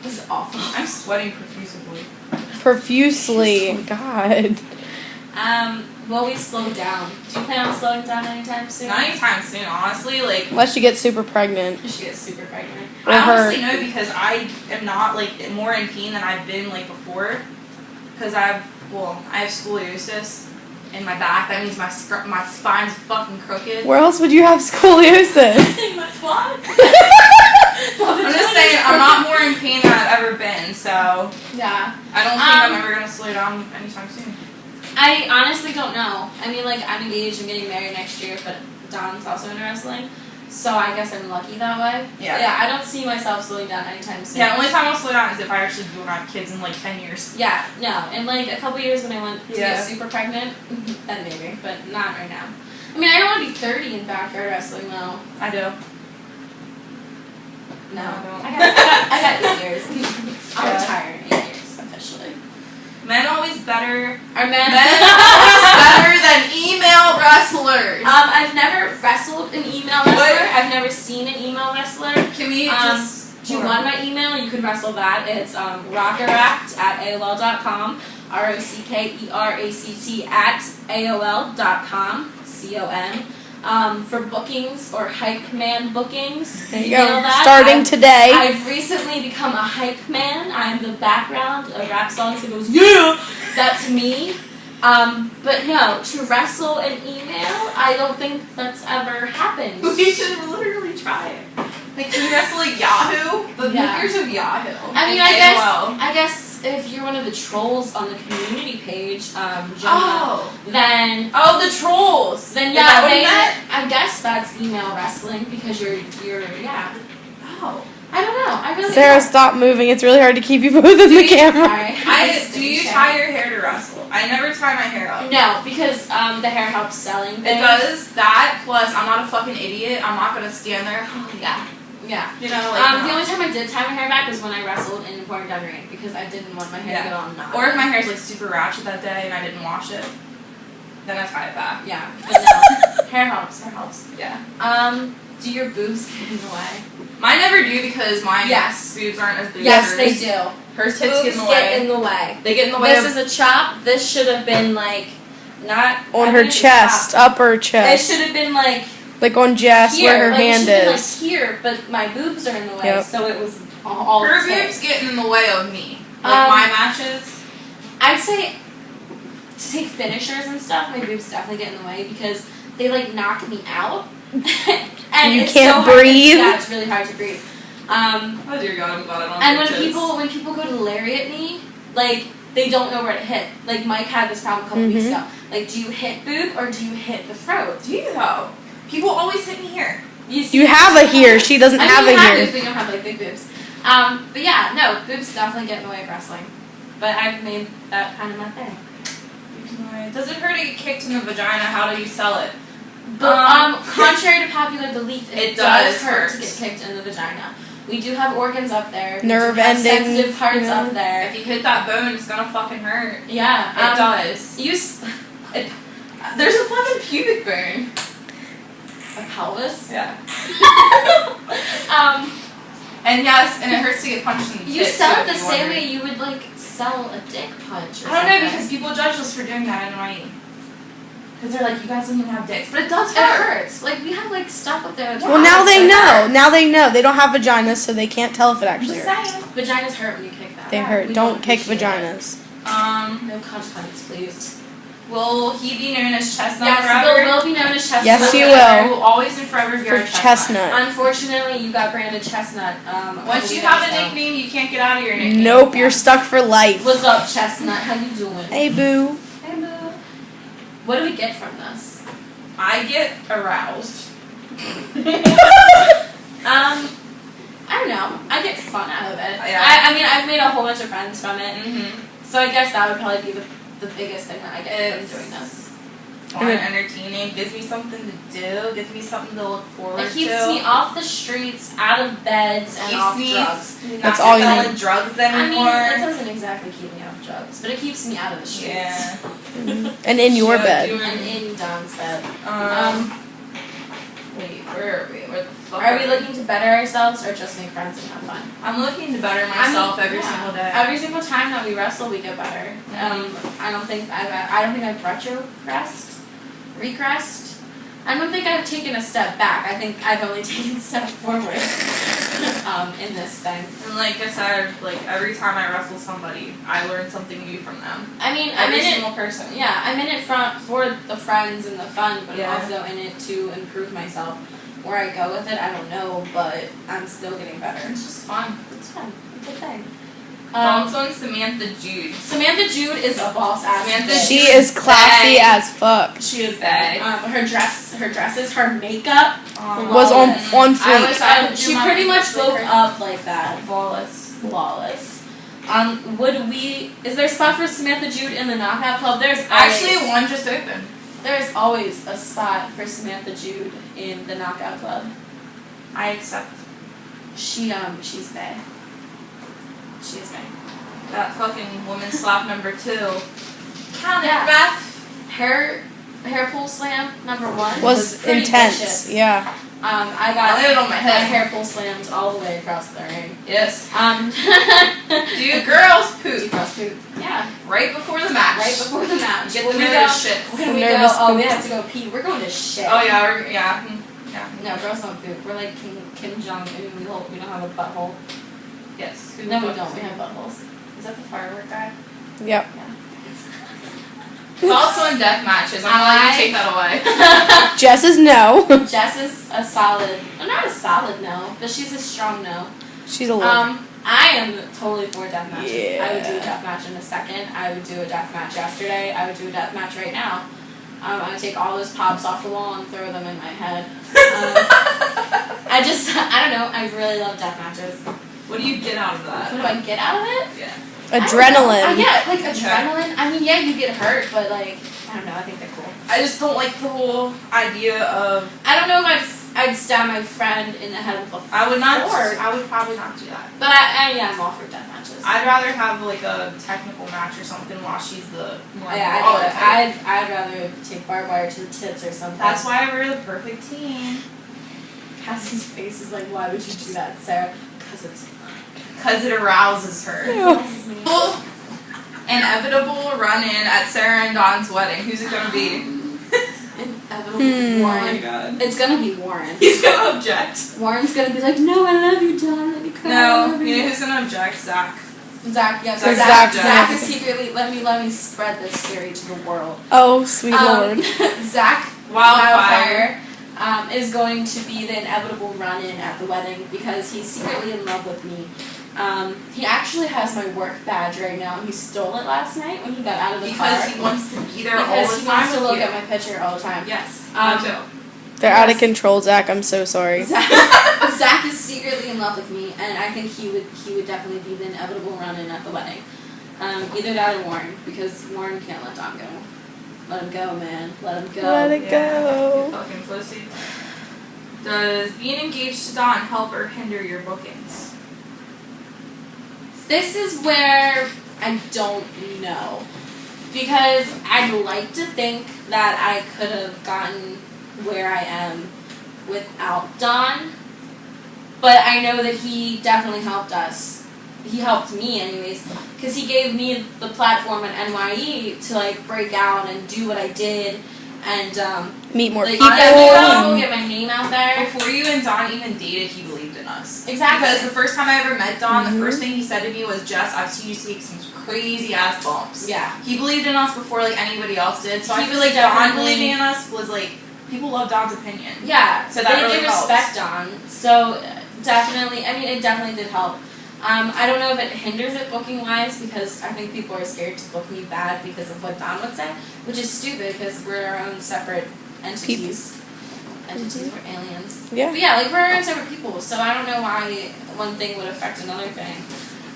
was awful. I'm sweating profusely. Profusely. God. Well, we slowed down. Do you plan on slowing down anytime soon? Not anytime soon, honestly. Like, Unless you get super pregnant. She gets super pregnant. Or I her. honestly know because I am not like more in pain than I've been like before. Because I have scoliosis in my back. That means my spine's fucking crooked. Where else would you have scoliosis? In my quad. I'm just saying I'm not more in pain than I've ever been. So Yeah. I don't think I'm ever gonna slow down anytime soon. I honestly don't know. I mean, like, I'm engaged and getting married next year, but Don's also into wrestling. So I guess I'm lucky that way. Yeah. Yeah, I don't see myself slowing down anytime soon. Yeah, only time I'll slow down is if I actually do not have kids in like 10 years. Yeah, no. In like a couple years when I went to Yeah. get super pregnant, then maybe, but not right now. I mean, I don't want to be 30 in backyard wrestling though. I do. No. I don't. I got 8 years. I'll Yeah. retire in 8 years, officially. Men always better. Are men? Men always better than email wrestlers. I've never wrestled an email wrestler. I've never seen an email wrestler. Can we just... Do you want my email? You can wrestle that. It's rockeract@aol.com. rockeract@aol.com. COM. For bookings or hype man bookings, There you email go. that. Starting today. I've recently become a hype man. I'm the background of rap songs that goes, yeah! That's me. But no, to wrestle an email, I don't think that's ever happened. We should literally try it. Like, can we wrestle like Yahoo? The Yeah. makers of Yahoo. I mean, And I guess if you're one of the trolls on the community page, Jenna, Oh. then Oh, the trolls. then Is yeah, that what they, you meant? I guess that's email wrestling because you're yeah. Oh. I don't know. I really Sarah, don't. stop moving. It's really hard to keep you both in the camera. Sorry. Do you tie your hair to wrestle? I never tie my hair up. No, because the hair helps selling things. It does that, plus I'm not a fucking idiot. I'm not gonna stand there. Yeah. Yeah. You know, like, The only time I did tie my hair back was when I wrestled in Important Dungaree because I didn't want my hair to get all knotty. Or if my hair's like super ratchet that day and I didn't wash it, then I tie it back. Yeah. But no. Hair helps. Hair helps. Yeah. Do your boobs get in the way? Mine never do because my Yes. boobs aren't as big Yes, as they hers. do. Hers tits Boobs get in the way. get in the way. They get in the way This of... is a chop. This should have been like not On I her think it's a chest, chop. upper It chest. should have been like Like on Jess, here, where her like, hand it should have been, is. like here, but my boobs are in the way, Yep. so it was all Her tight. boobs getting in the way of me. Like my matches. I'd say to take finishers and stuff, my boobs definitely get in the way because they like knock me out. And You it's can't so hard to- breathe? yeah, it's really hard to breathe. Oh dear God, I'm glad I don't And have when tits. people go to lariat me, like they don't know where to hit. Like Mike had this problem a couple weeks ago. Like, do you hit boob or do you hit the throat? Do you though? People always hit me here. You have a here. She doesn't have you a have here. boobs, but you don't have like big boobs. But yeah, no, boobs definitely get in the way of wrestling. But I've made that kind of my thing. Does it hurt to get kicked in the vagina? How do you sell it? But contrary to popular belief, it does does hurt hurt. to get kicked in the vagina. We do have organs up there. Nerve we do have endings, sensitive parts you know. up there. If you hit that bone, it's gonna fucking hurt. Yeah, It does. There's a fucking pubic bone. A pelvis. Yeah. Um, And yes, and it hurts to get punched in the you tits, sell so it the if you're same wondering. way you would like sell a dick punch. Or I don't know something. because people judge us for doing that in NYE. Because they're like, you guys don't even have dicks, but it does It hurt. hurts. Like we have like stuff up there. That's Well, now hurts. they It know. hurts. Now they know. They don't have vaginas, so they can't tell if it I'm actually just hurts. saying. Vaginas hurt when you kick that. They hurt. We Don't kick appreciate vaginas. it. No cunt punts, please. Will he be known as Chestnut Yes, forever? Bill will be known as Chestnut. Yes, you I will. will always and forever be For our chestnut. Unfortunately, you got branded Chestnut. Once you have a nickname, you can't get out of your nickname. Nope, you're stuck for life. What's up, Chestnut? How you doing? Hey, boo. Hey, boo. What do we get from this? I get aroused. I don't know. I get fun out of it. Yeah. I mean, I've made a whole bunch of friends from it. Mm-hmm. So I guess that would probably be the biggest thing that I get It's- from doing this. Fun and entertaining. Gives me something to do. Gives me something to look forward It keeps to. me off the streets, out of beds, and Keeps off me drugs. That's all you selling need. drugs I mean, anymore. it doesn't exactly keep me off drugs, but it keeps me out of the streets. Yeah. And in your So bed. And in Don's bed. Wait, where are we? Where the fuck Are we looking to better ourselves or just make friends and have fun? I'm looking to better myself every yeah. single day. Every single time that we wrestle, we get better. I don't think I've regressed. I don't think I've taken a step back. I think I've only taken a step forward in this thing. And like I said, like every time I wrestle somebody, I learn something new from them. I mean, Every single person. Yeah, I'm in it for the friends and the fun, but Yeah. I'm also in it to improve myself. Where I go with it, I don't know, but I'm still getting better. It's just fun. It's fun. It's a thing. Also, Samantha Jude. Samantha Jude is a boss ass. Samantha bitch. She is classy Dang. as fuck. She is bae. Her dresses, her makeup Was on I fleek. wish I could do she my pretty much makeup woke like her. up like that. Flawless. Is there a spot for Samantha Jude in the Knockout Club? Actually, one just opened. There's always a spot for Samantha Jude in the Knockout Club. I accept. She's bae. She is bae. That fucking woman slap number 2. Count Yeah. it, Beth. Hair pull slam number 1 Was pretty intense. vicious. Yeah. I got I laid it on my head. hair pull slams all the way across the ring. Yes. Do girls poop. Girls poop. Yeah. Right before the match. Right before the match. Get When the we nervous go- shit. When we go, Nervous oh, we poop. have to go pee. We're going to shit. Oh yeah, yeah. No, girls don't poop. We're like Kim Jong-un. We don't have a butthole. Yes. No, we don't. We have buttholes. Is that the firework guy? Yep. Thoughts on death matches. I'm gonna let you take that away. Jess is no. Jess is a solid, not a solid no, but she's a strong no. She's a little. I am totally for death matches. Yeah. I would do a death match in a second. I would do a death match yesterday. I would do a death match right now. I would take all those pops off the wall and throw them in my head. I don't know. I really love death matches. What do you get out of that? What do I get out of it? Yeah. Adrenaline. Yeah, like adrenaline. I mean, yeah, you get hurt, but like, I don't know. I think they're cool. I just don't like the whole idea of. I don't know if I'd stab my friend in the head with a I would not. fork. I would probably not do that. But I'm all for death matches. I'd rather have like a technical match or something while she's the more. I'd rather take barbed wire to the tits or something. That's why we're the perfect team. Cassie's face is like, why would you do that, Sarah? Because it arouses her. Inevitable run-in at Sarah and Don's wedding. Who's it gonna be? Inevitable Warren. Oh my god. It's gonna be Warren. He's gonna object. Warren's gonna be like, no, I love you, Don. Let me cry. I No, love you know who's gonna object? Zach. Zach, yeah. Zach- Zach Zach- is secretly let me spread this theory to the world. Oh, sweet lord. Zach Wildfire. is going to be the inevitable run-in at the wedding because he's secretly in love with me. He actually has my work badge right now. He stole it last night when he got out of the car. Because he wants to be there all Because the he time wants to with look you. at my picture all the time. Yes. Um, Me too. They're out of control, Zach. I'm so sorry. Zach is secretly in love with me, and I think he would definitely be the inevitable run-in at the wedding. Either that or Warren, because Warren can't let Don go. Let him go, man. Let him go. Let it go. You fucking pussy. Does being engaged to Don help or hinder your bookings? This is where I don't know. Because I'd like to think that I could have gotten where I am without Don. But I know that he definitely helped us. He helped me anyways. Because he gave me the platform at NYE to like break out and do what I did. And Meet more like, people. get my name out there. Before you and Don even dated, he believed in us. Exactly. Because the first time I ever met Don, the first thing he said to me was, Jess, I've seen you take some crazy ass bumps. Yeah. He believed in us before like anybody else did. So I He feel was like Don definitely- believing in us was like, people love Don's opinion. Yeah, So that they really helps. respect Don. So definitely, I mean, it definitely did help. I don't know if it hinders it booking wise because I think people are scared to book me bad because of what Don would say, which is stupid because we're our own separate entities. Entities, we're aliens. Yeah. But yeah, like we're our own separate people, so I don't know why one thing would affect another thing.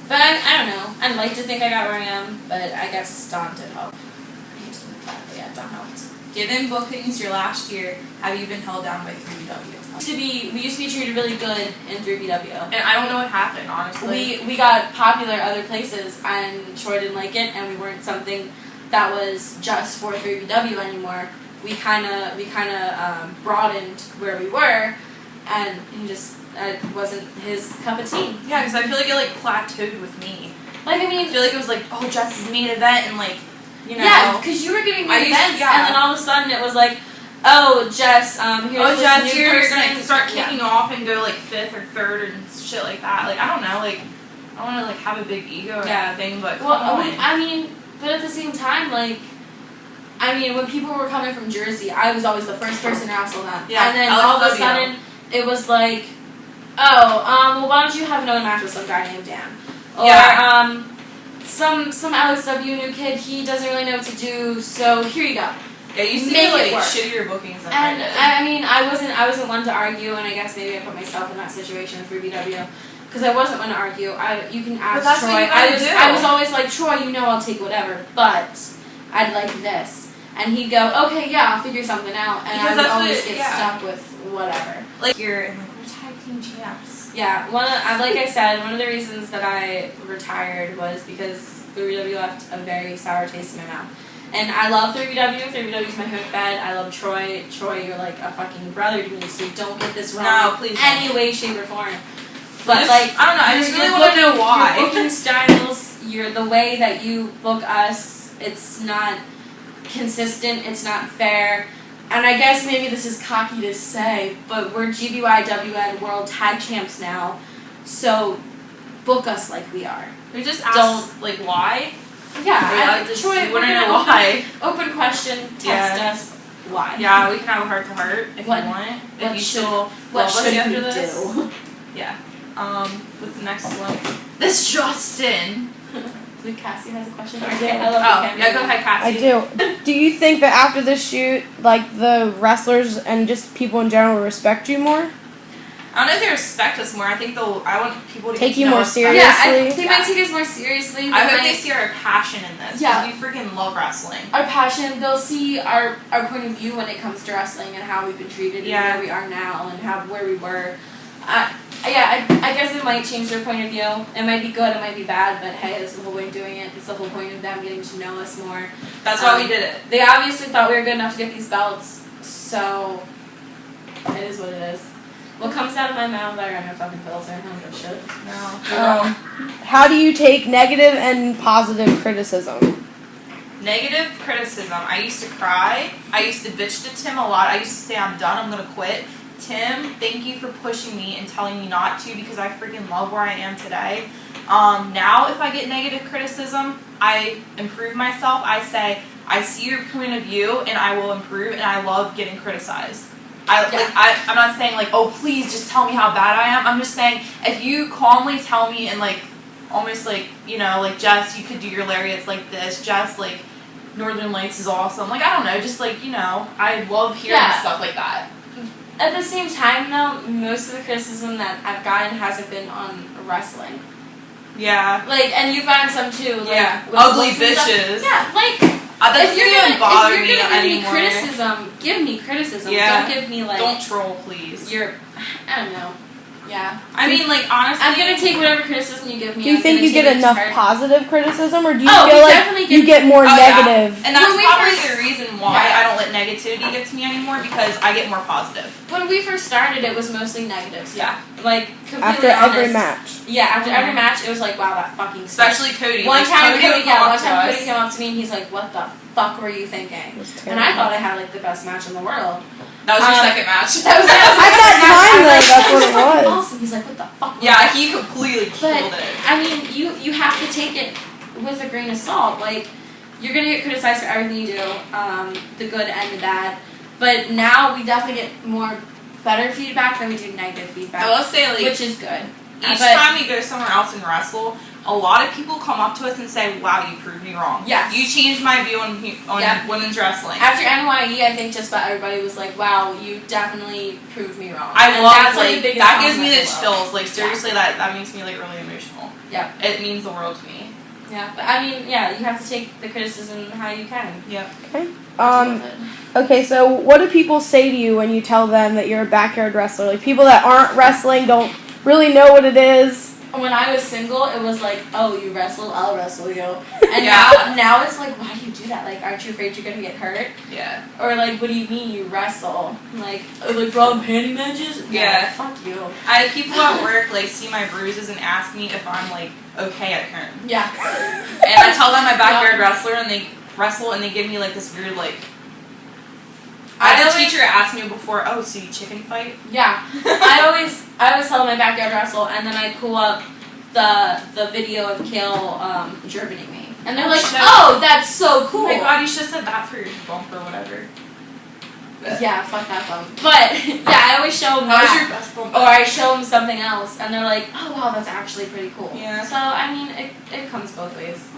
But I don't know. I'd like to think I got where I am, but I guess Don did help. I hate to admit that, but yeah, Don helped. Given bookings your last year, have you been held down by 3W? We used to be treated really good in 3BW. And I don't know what happened, honestly. We got popular other places and Troy didn't like it and we weren't something that was just for 3BW anymore. we kind of broadened where we were, and he just it wasn't his cup of tea. Yeah, because I feel like it like plateaued with me. Like I mean, I feel like it was like, oh, Jess's main event, and like, you know. yeah, because you were giving me events, yeah. and then all of a sudden it was like, oh, Jess, here's this new you're person. gonna start kicking off and go like 5th or 3rd and shit like that. Like, I don't know, like, I want to like have a big ego or anything, but come on. I mean, but at the same time, like, I mean, when people were coming from Jersey, I was always the first person to wrestle them. Yeah, and then all of a sudden, it was like, oh, well, why don't you have another match with some guy named Dan? Or, some LSW new kid, he doesn't really know what to do, so here you go. Yeah, you see like shittier bookings than and I did. I mean, I wasn't one to argue, and I guess maybe I put myself in that situation with 3BW. Because I wasn't one to argue. You can ask that's Troy. what you gotta do. I was always like, Troy, you know I'll take whatever, but I'd like this. And he'd go, okay, yeah, I'll figure something out. And I would always get stuck with whatever. Like, we're tag team champs. Yeah, like I said, one of the reasons that I retired was because 3BW left a very sour taste in my mouth. And I love 3BW. 3BW's my hood fed. I love Troy. Troy, you're like a fucking brother to me, so don't get this wrong. No, please. Any way, shape, or form. But I don't know. I just really want to know why. Your booking styles, the way that you book us, it's not consistent. It's not fair. And I guess maybe this is cocky to say, but we're GBYWN World Tag Champs now, so book us like we are. We just asked, like, why? Yeah, Troy, we want to know why. Open question. Text us. Why? Yeah, we can have a heart to heart if you want. What if you should, still what love us should after we this. do? Yeah. What's the next one? This Justin. Cassie has a question. Go ahead, Cassie. I do. Do you think that after this shoot, like, the wrestlers and just people in general will respect you more? I don't know if they respect us more. I think I want people to take you more more seriously. Yeah, they might take us more seriously. I hope they see our passion in this. Yeah, we freaking love wrestling. Our passion. They'll see our point of view when it comes to wrestling and how we've been treated and where we are now and where we were. I guess it might change their point of view. It might be good, it might be bad, but hey, that's the whole way of doing it. It's the whole point of them getting to know us more. That's why we did it. They obviously thought we were good enough to get these belts, so it is what it is. What comes out of my mouth, I got no fucking filter. I don't give a shit. No. How do you take negative and positive criticism? Negative criticism. I used to cry. I used to bitch to Tim a lot. I used to say, I'm done, I'm going to quit. Tim, thank you for pushing me and telling me not to because I freaking love where I am today. Now, if I get negative criticism, I improve myself. I say, I see your point of view and I will improve, and I love getting criticized. I'm not saying like, oh, please just tell me how bad I am. I'm just saying, if you calmly tell me and like, almost like, you know, like, Jess, you could do your lariats like this. Jess, like, Northern Lights is awesome. Like, I don't know, just like, you know, I love hearing stuff like that. At the same time, though, most of the criticism that I've gotten hasn't been on wrestling. Yeah. Like, and you've gotten some too. Like, yeah. Ugly bitches. Yeah, like, if you're gonna give me criticism, give me criticism. Yeah. Don't give me, like... Don't troll, please. I don't know. Yeah. I mean, like, honestly... I'm gonna take whatever criticism you give me. Do you think you get enough positive criticism, or do you feel like you get more negative? Yeah. And that's probably the reason why I don't let negativity get to me anymore, because I get more positive. When we first started, it was mostly negatives. Yeah. Like, completely after honest. every match. Yeah, after every match, it was like, wow, that fucking sucks. Especially Cody. One time Cody came up to me and he's like, what the fuck were you thinking? And I thought I had, like, the best match in the world. That was your second match. That was at that time, though, that's what it was. Awesome. He's like, what the fuck? Yeah, he completely killed it. I mean, you have to take it with a grain of salt. Like, you're gonna get criticized for everything you do, the good and the bad. But now we definitely get more better feedback than we do negative feedback. I will say, like, which is good. Each time we go somewhere else and wrestle, a lot of people come up to us and say, wow, you proved me wrong. Yes. You changed my view on women's wrestling. After NYE, I think just about everybody was like, wow, you definitely proved me wrong. I love, that's, like, the that gives me the chills. Like, seriously, that makes me, like, really emotional. Yeah. It means the world to me. Yeah, but I mean, yeah, you have to take the criticism how you can. Yep. Okay. Okay, so what do people say to you when you tell them that you're a backyard wrestler? Like, people that aren't wrestling, don't really know what it is. when I was single, it was like, oh, you wrestle, I'll wrestle you. And Yeah. now it's like, why do you do that? Like, aren't you afraid you're gonna get hurt? Yeah. Or like, what do you mean you wrestle? Like bra and panty matches? Yeah. No, fuck you. I have people at work like see my bruises and ask me if I'm like okay at home. Yeah. And I tell them I'm a backyard wrestler, and they wrestle, and they give me like this weird like. I had a teacher ask me before, oh, so you chicken fight? Yeah. I always tell them my backyard wrestle, and then I pull up the video of Kale gerbining me, and they're like, shit. oh, that's so cool. Oh my god, you should have said that for your bump or whatever. Yeah, fuck that bump. But yeah, I always show them That was that. your best bump. Or I show them something else, and they're like, oh wow, that's actually pretty cool. Yeah. So, I mean, it comes both ways.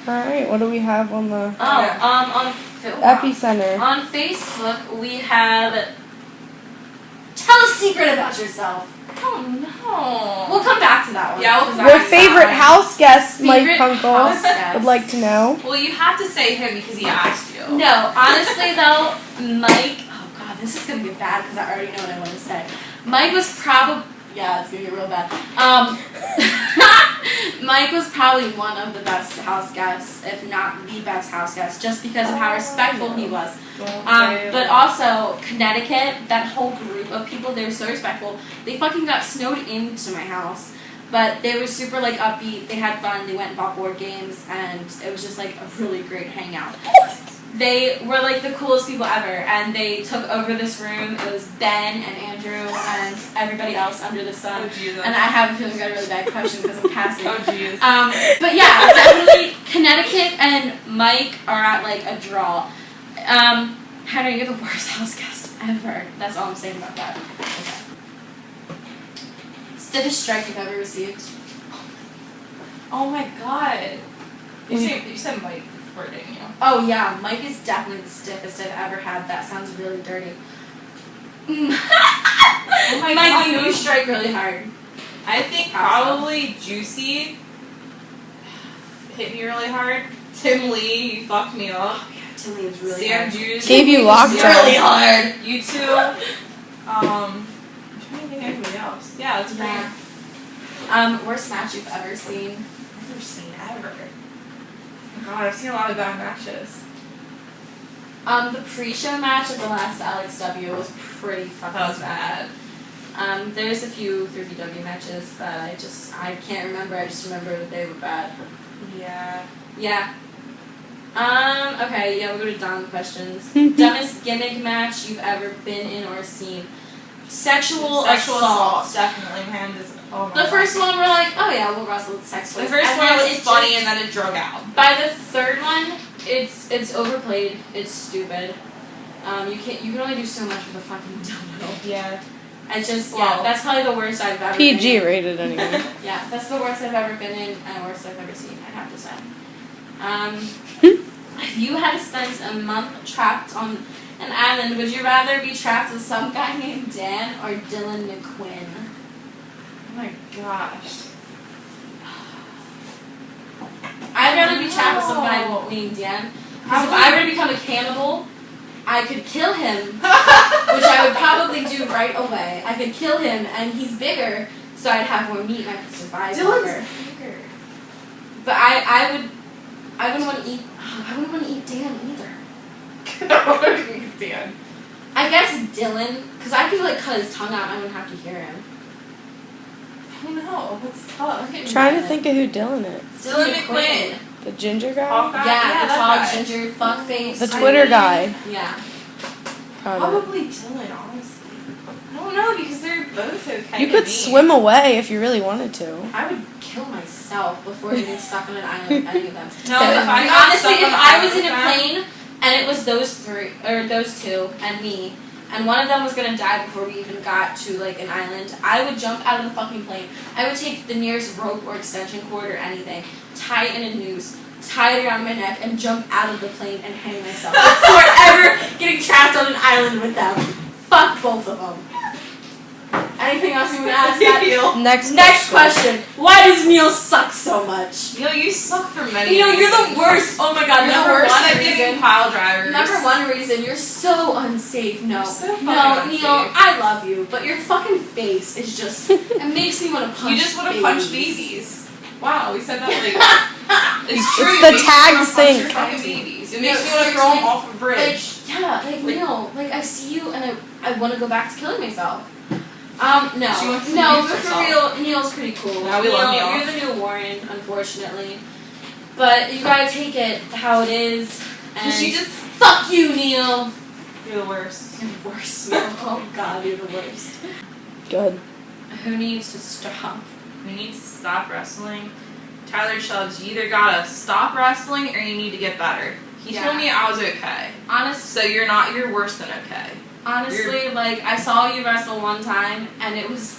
Alright, what do we have on the On epicenter? On Facebook, we have tell a secret about yourself. Oh no. We'll come back to that one. Yeah, 'cause we'll- I Your like favorite that house guest, Mike Favorite Kunkel, house guest. would like to know. Well, you have to say him because he asked you. one. No, honestly though, Mike. Oh god, this is gonna get bad because I already know what I want to say. Mike was probably. Yeah, it's gonna get real bad. Mike was probably one of the best house guests, if not the best house guest, just because of how respectful he was. But also, Connecticut, that whole group of people, they were so respectful. They fucking got snowed into my house. But they were super, like, upbeat. They had fun. They went and bought board games. And it was just, like, a really great hangout. They were, like, the coolest people ever. And they took over this room. It was Ben and Andrew and everybody else under the sun. Oh, Jesus. And I have a feeling I got a really bad question because I'm passing. Oh, jeez. But yeah, definitely Connecticut and Mike are at, like, a draw. Henry, you're the worst house guest ever. That's all I'm saying about that. Okay. Stiffest strike you've ever received. Oh my god. You said Mike before, didn't you? Oh yeah, Mike is definitely the stiffest I've ever had. That sounds really dirty. Oh my Mike, god. you strike really hard. I think probably Juicy hit me really hard. Tim Lee, you fucked me up. Tilly is really Sam hard. Juice. Gave you lockdown. Really hard. You two. I'm trying to think of anybody else. Yeah, that's pretty. Yeah. Worst match you've ever seen. I've never seen ever. Oh god, I've seen a lot of bad matches. The pre-show match at the last Alex W was pretty fucking That was bad. There's a few 3PW matches that I can't remember. I just remember that they were bad. Yeah. Yeah. Okay, yeah, we'll go to Dom questions. Dumbest gimmick match you've ever been in or seen. Sexual assault. Definitely, man. Oh my The god. first one, we're like, oh yeah, we'll wrestle with sex The toys. first And one then was it funny just- and then it drug out. By the third one, it's overplayed. It's stupid. You can only do so much with a fucking dildo. Yeah. Yeah, that's probably the worst I've ever PG been in. rated anyway. Yeah, that's the worst I've ever been in and the worst I've ever seen, I'd have to say. If you had to spend a month trapped on an island, would you rather be trapped with some guy named Dan or Dylan McQuinn? Oh my gosh. I'd rather be trapped with some guy named Dan. Because if I were to become a cannibal, I could kill him, which I would probably do right away. I could kill him, and he's bigger, so I'd have more meat and I could survive longer. bigger. But I wouldn't want to eat. I wouldn't want to eat Dan either. Dan. I guess Dylan, because I could like cut his tongue out and I wouldn't have to hear him. I don't know. That's tough. Trying to think of who Dylan is. Dylan McQuinn. The ginger guy? Hawkeye? Yeah, the that tall guy. ginger fuckface. The Twitter guy. Yeah. Probably Dylan, honestly. I don't know because they're both okay. You to could me. swim away if you really wanted to. I would kill myself before getting stuck on an island with any of them. No, if I got Honestly, stuck if on I an was in a island plane and it was those two and me, and one of them was gonna die before we even got to like an island, I would jump out of the fucking plane. I would take the nearest rope or extension cord or anything, tie it in a noose, tie it around my neck, and jump out of the plane and hang myself before ever getting trapped on an island with them. Fuck both of them. Anything else you want to ask that, Neil? Next question. Why does Neil suck so much? Neil, you suck for many Neil, you're reasons. the worst. Oh my god, You're number the worst one at getting reason. pile drivers. Number one reason, you're so unsafe. No, You're so fucking no, unsafe. Neil, I love you, but your fucking face is just, it makes me want to punch You just want to punch babies. Wow, we said that like it's true. It's It the makes tag you wanna punch sync. your fucking babies. It No, makes me want to throw them seriously, off a bridge. Neil, like I see you and I want to go back to killing myself. No, She wants to no, use but for herself. real, Neil's pretty cool. Yeah, we love Neil. You're the new Warren, unfortunately. But you gotta take it how it is. And She just fuck you, Neil. you're the worst. You're the worst, Neil. Oh god, you're the worst. Good. Who needs to stop? We need to stop wrestling. Tyler Chubbs, you either gotta stop wrestling or you need to get better. He Yeah. told me I was okay. Honestly, So you're worse than okay. honestly, like I saw you wrestle one time, and it was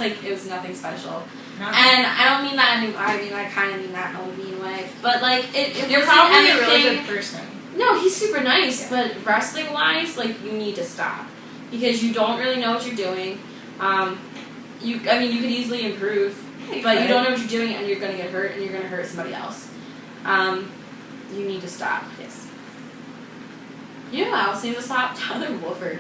nothing special. And I don't mean that in I kind of mean that in a mean way, but like it You're wasn't probably anything. a really good person. No, he's super nice, but wrestling wise, like you need to stop because you don't really know what you're doing. You could easily improve, but you don't know what you're doing, and you're gonna get hurt, and you're gonna hurt somebody else. You need to stop. Yes. You know who else needs to stop? Tyler Wolford.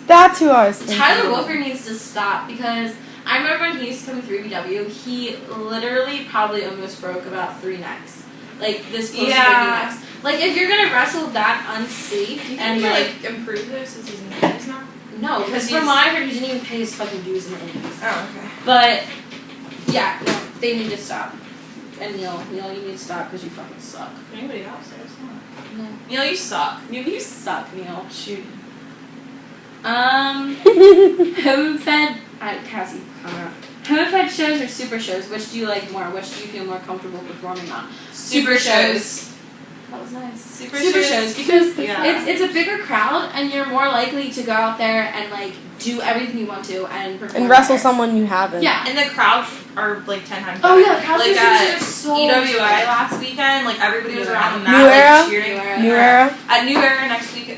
That's who I was thinking. Tyler Wolford needs to stop because I remember when he used to come through BW, he literally probably almost broke about 3 necks. Like this close to breaking necks. Like if you're gonna wrestle that unsafe and like improve this since he's in the knees now? no, because from what I heard, he didn't even pay his fucking dues in the Indies. Oh, okay. But yeah, no, they need to stop. And Neil, you need to stop because you fucking suck. Anybody else? There's not. No. Neil, you suck. Neil, you suck, Neil. Shoot. Home fed. Cassie, come out. Home fed shows or super shows? Which do you like more? Which do you feel more comfortable performing on? Super shows. That was nice. Super shows because Yeah. it's a bigger crowd and you're more likely to go out there and like do everything you want to and perform. And wrestle there. someone you haven't. Yeah. And the crowds are like 10 times Oh better. yeah, crowds like are at so EWI much last weekend, like everybody was New around the Era. mat, New like Era? cheering. New Era. At New Era next week,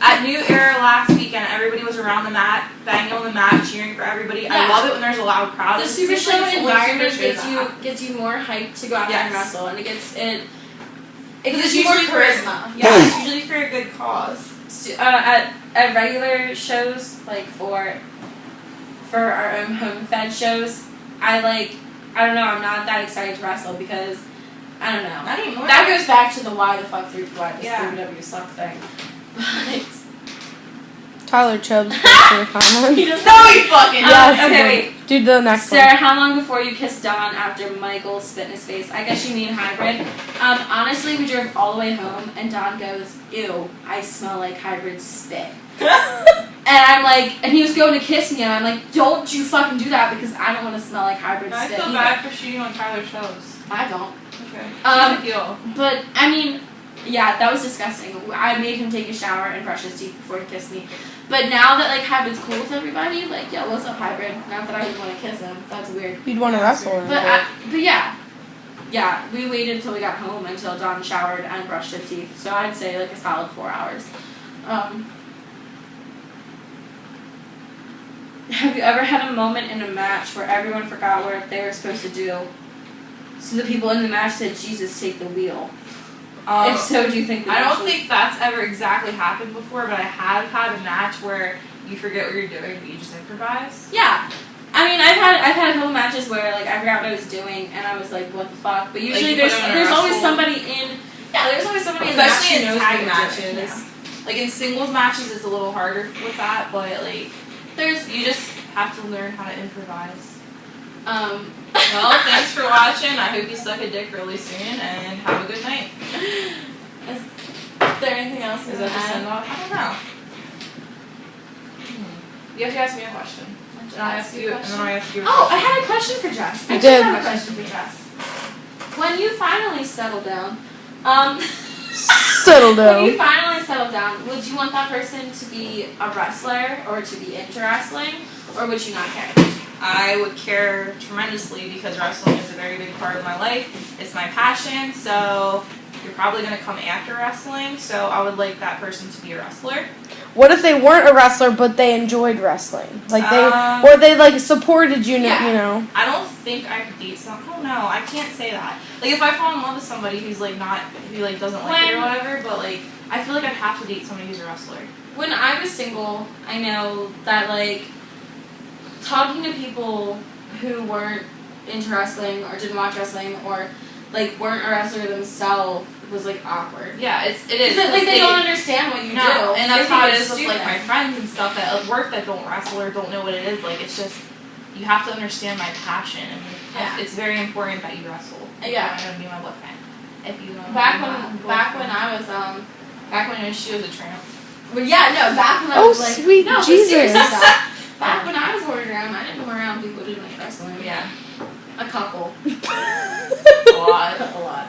at New Era last weekend, everybody was around the mat, banging on the mat, cheering for everybody. Yeah. I love it when there's a loud crowd. The It super seems like show it's only environment super shows gets you more hyped to go out there and Yes. wrestle, and it Because gives it's you more usually for charisma. yeah, it's usually for a good cause. At regular shows, like for our own home fed shows, I don't know, I'm not that excited to wrestle because I don't know. Not anymore. That goes back to the why this 3W suck thing. But Tyler Chubbs. Thanks for your comment. he doesn't. No, he fucking Yes, okay, you did. Do the next Sarah, how long before you kissed Dawn after Michael spit in his face? I guess you mean hybrid. Honestly, we drove all the way home, and Dawn goes, "Ew, I smell like hybrid spit." And I'm like, and he was going to kiss me, and I'm like, "Don't you fucking do that because I don't want to smell like hybrid I spit feel either." bad for shooting on Tyler shows. I don't. Okay. Um, Feel. But I mean, yeah, that was disgusting. I made him take a shower and brush his teeth before he kissed me. But now that like hybrid's cool with everybody, like, yo, what's up, hybrid? Not that I would want to kiss him. That's weird. You'd want to wrestle him. But yeah, we waited until we got home until Don showered and brushed his teeth. So I'd say like a solid 4 hours. Have you ever had a moment in a match where everyone forgot what they were supposed to do? So the people in the match said, "Jesus, take the wheel." If so, do you think? I don't think that's ever exactly happened before, but I have had a match where you forget what you're doing, but you just improvise. Yeah. I mean, I've had a couple matches where like I forgot what I was doing and I was like, "What the fuck?" But usually you put them in a there's always wrestle. somebody in. Yeah, there's always somebody in the match Especially who in knows tag what matches. they're doing. Yeah. Like in singles matches, it's a little harder with that, but like you just have to learn how to improvise. Well, thanks for watching. I hope you suck a dick really soon, and have a good night. Is there anything else? Is that the send off? I don't know. You have to ask me a question. And I ask you, and then I ask you a Oh, I question. had a question for Jess. I did. have a question for Jess. When you finally settle down, Settle when you down. finally settle down, would you want that person to be a wrestler or to be into wrestling, or would you not care? I would care tremendously because wrestling is a very big part of my life. It's my passion, so you're probably going to come after wrestling, so I would like that person to be a wrestler. what if they weren't a wrestler but they enjoyed wrestling? Like they like supported you, Yeah. you know. I don't think I could date someone. I don't know. I can't say that. Like if I fall in love with somebody who's like not, who like doesn't like it or whatever, but like I feel like I'd have to date somebody who's a wrestler. When I was single, I know that like talking to people who weren't into wrestling or didn't watch wrestling or like weren't a wrestler themselves was like awkward. Yeah, it is. Like they don't understand what you do. And that's They how it think is it's with like stupid. my friends and stuff at work that don't wrestle or don't know what it is. Like it's just you have to understand my passion and Yeah. it's very important that you wrestle. Yeah. If you want to be my boyfriend. If you want Back when I was back when she was a tramp. well, yeah, no, back when I Oh, was like sweet no, but Jesus. seriously, back when I was going around, I didn't go around people who didn't like wrestling. Yeah. A couple. A lot. A lot.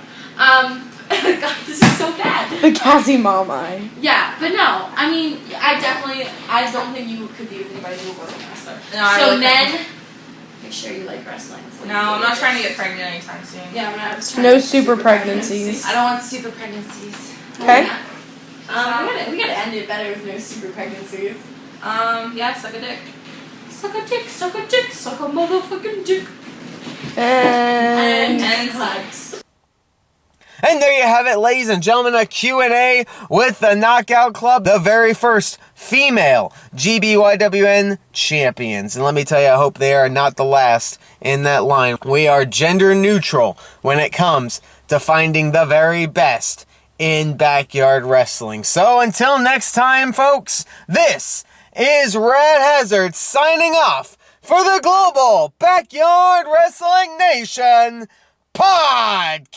God, this is so bad. The Cassie mama. Yeah, but no, I mean, I don't think you could be with anybody who wasn't a wrestler. No, I so really men, make sure you like wrestling. No, I'm not trying to get pregnant anytime soon. Yeah, I'm not trying No to get super pregnancies. I don't want super pregnancies. Okay. We gotta end it better with no super pregnancies. Yeah, suck a dick. Suck a dick, suck a dick, suck a motherfucking dick. And cut. And there you have it, ladies and gentlemen, a Q&A with the Knockout Club, the very first female GBYWN champions. And let me tell you, I hope they are not the last in that line. We are gender neutral when it comes to finding the very best in backyard wrestling. So until next time, folks, this is Rad Hazard signing off for the Global Backyard Wrestling Nation Podcast.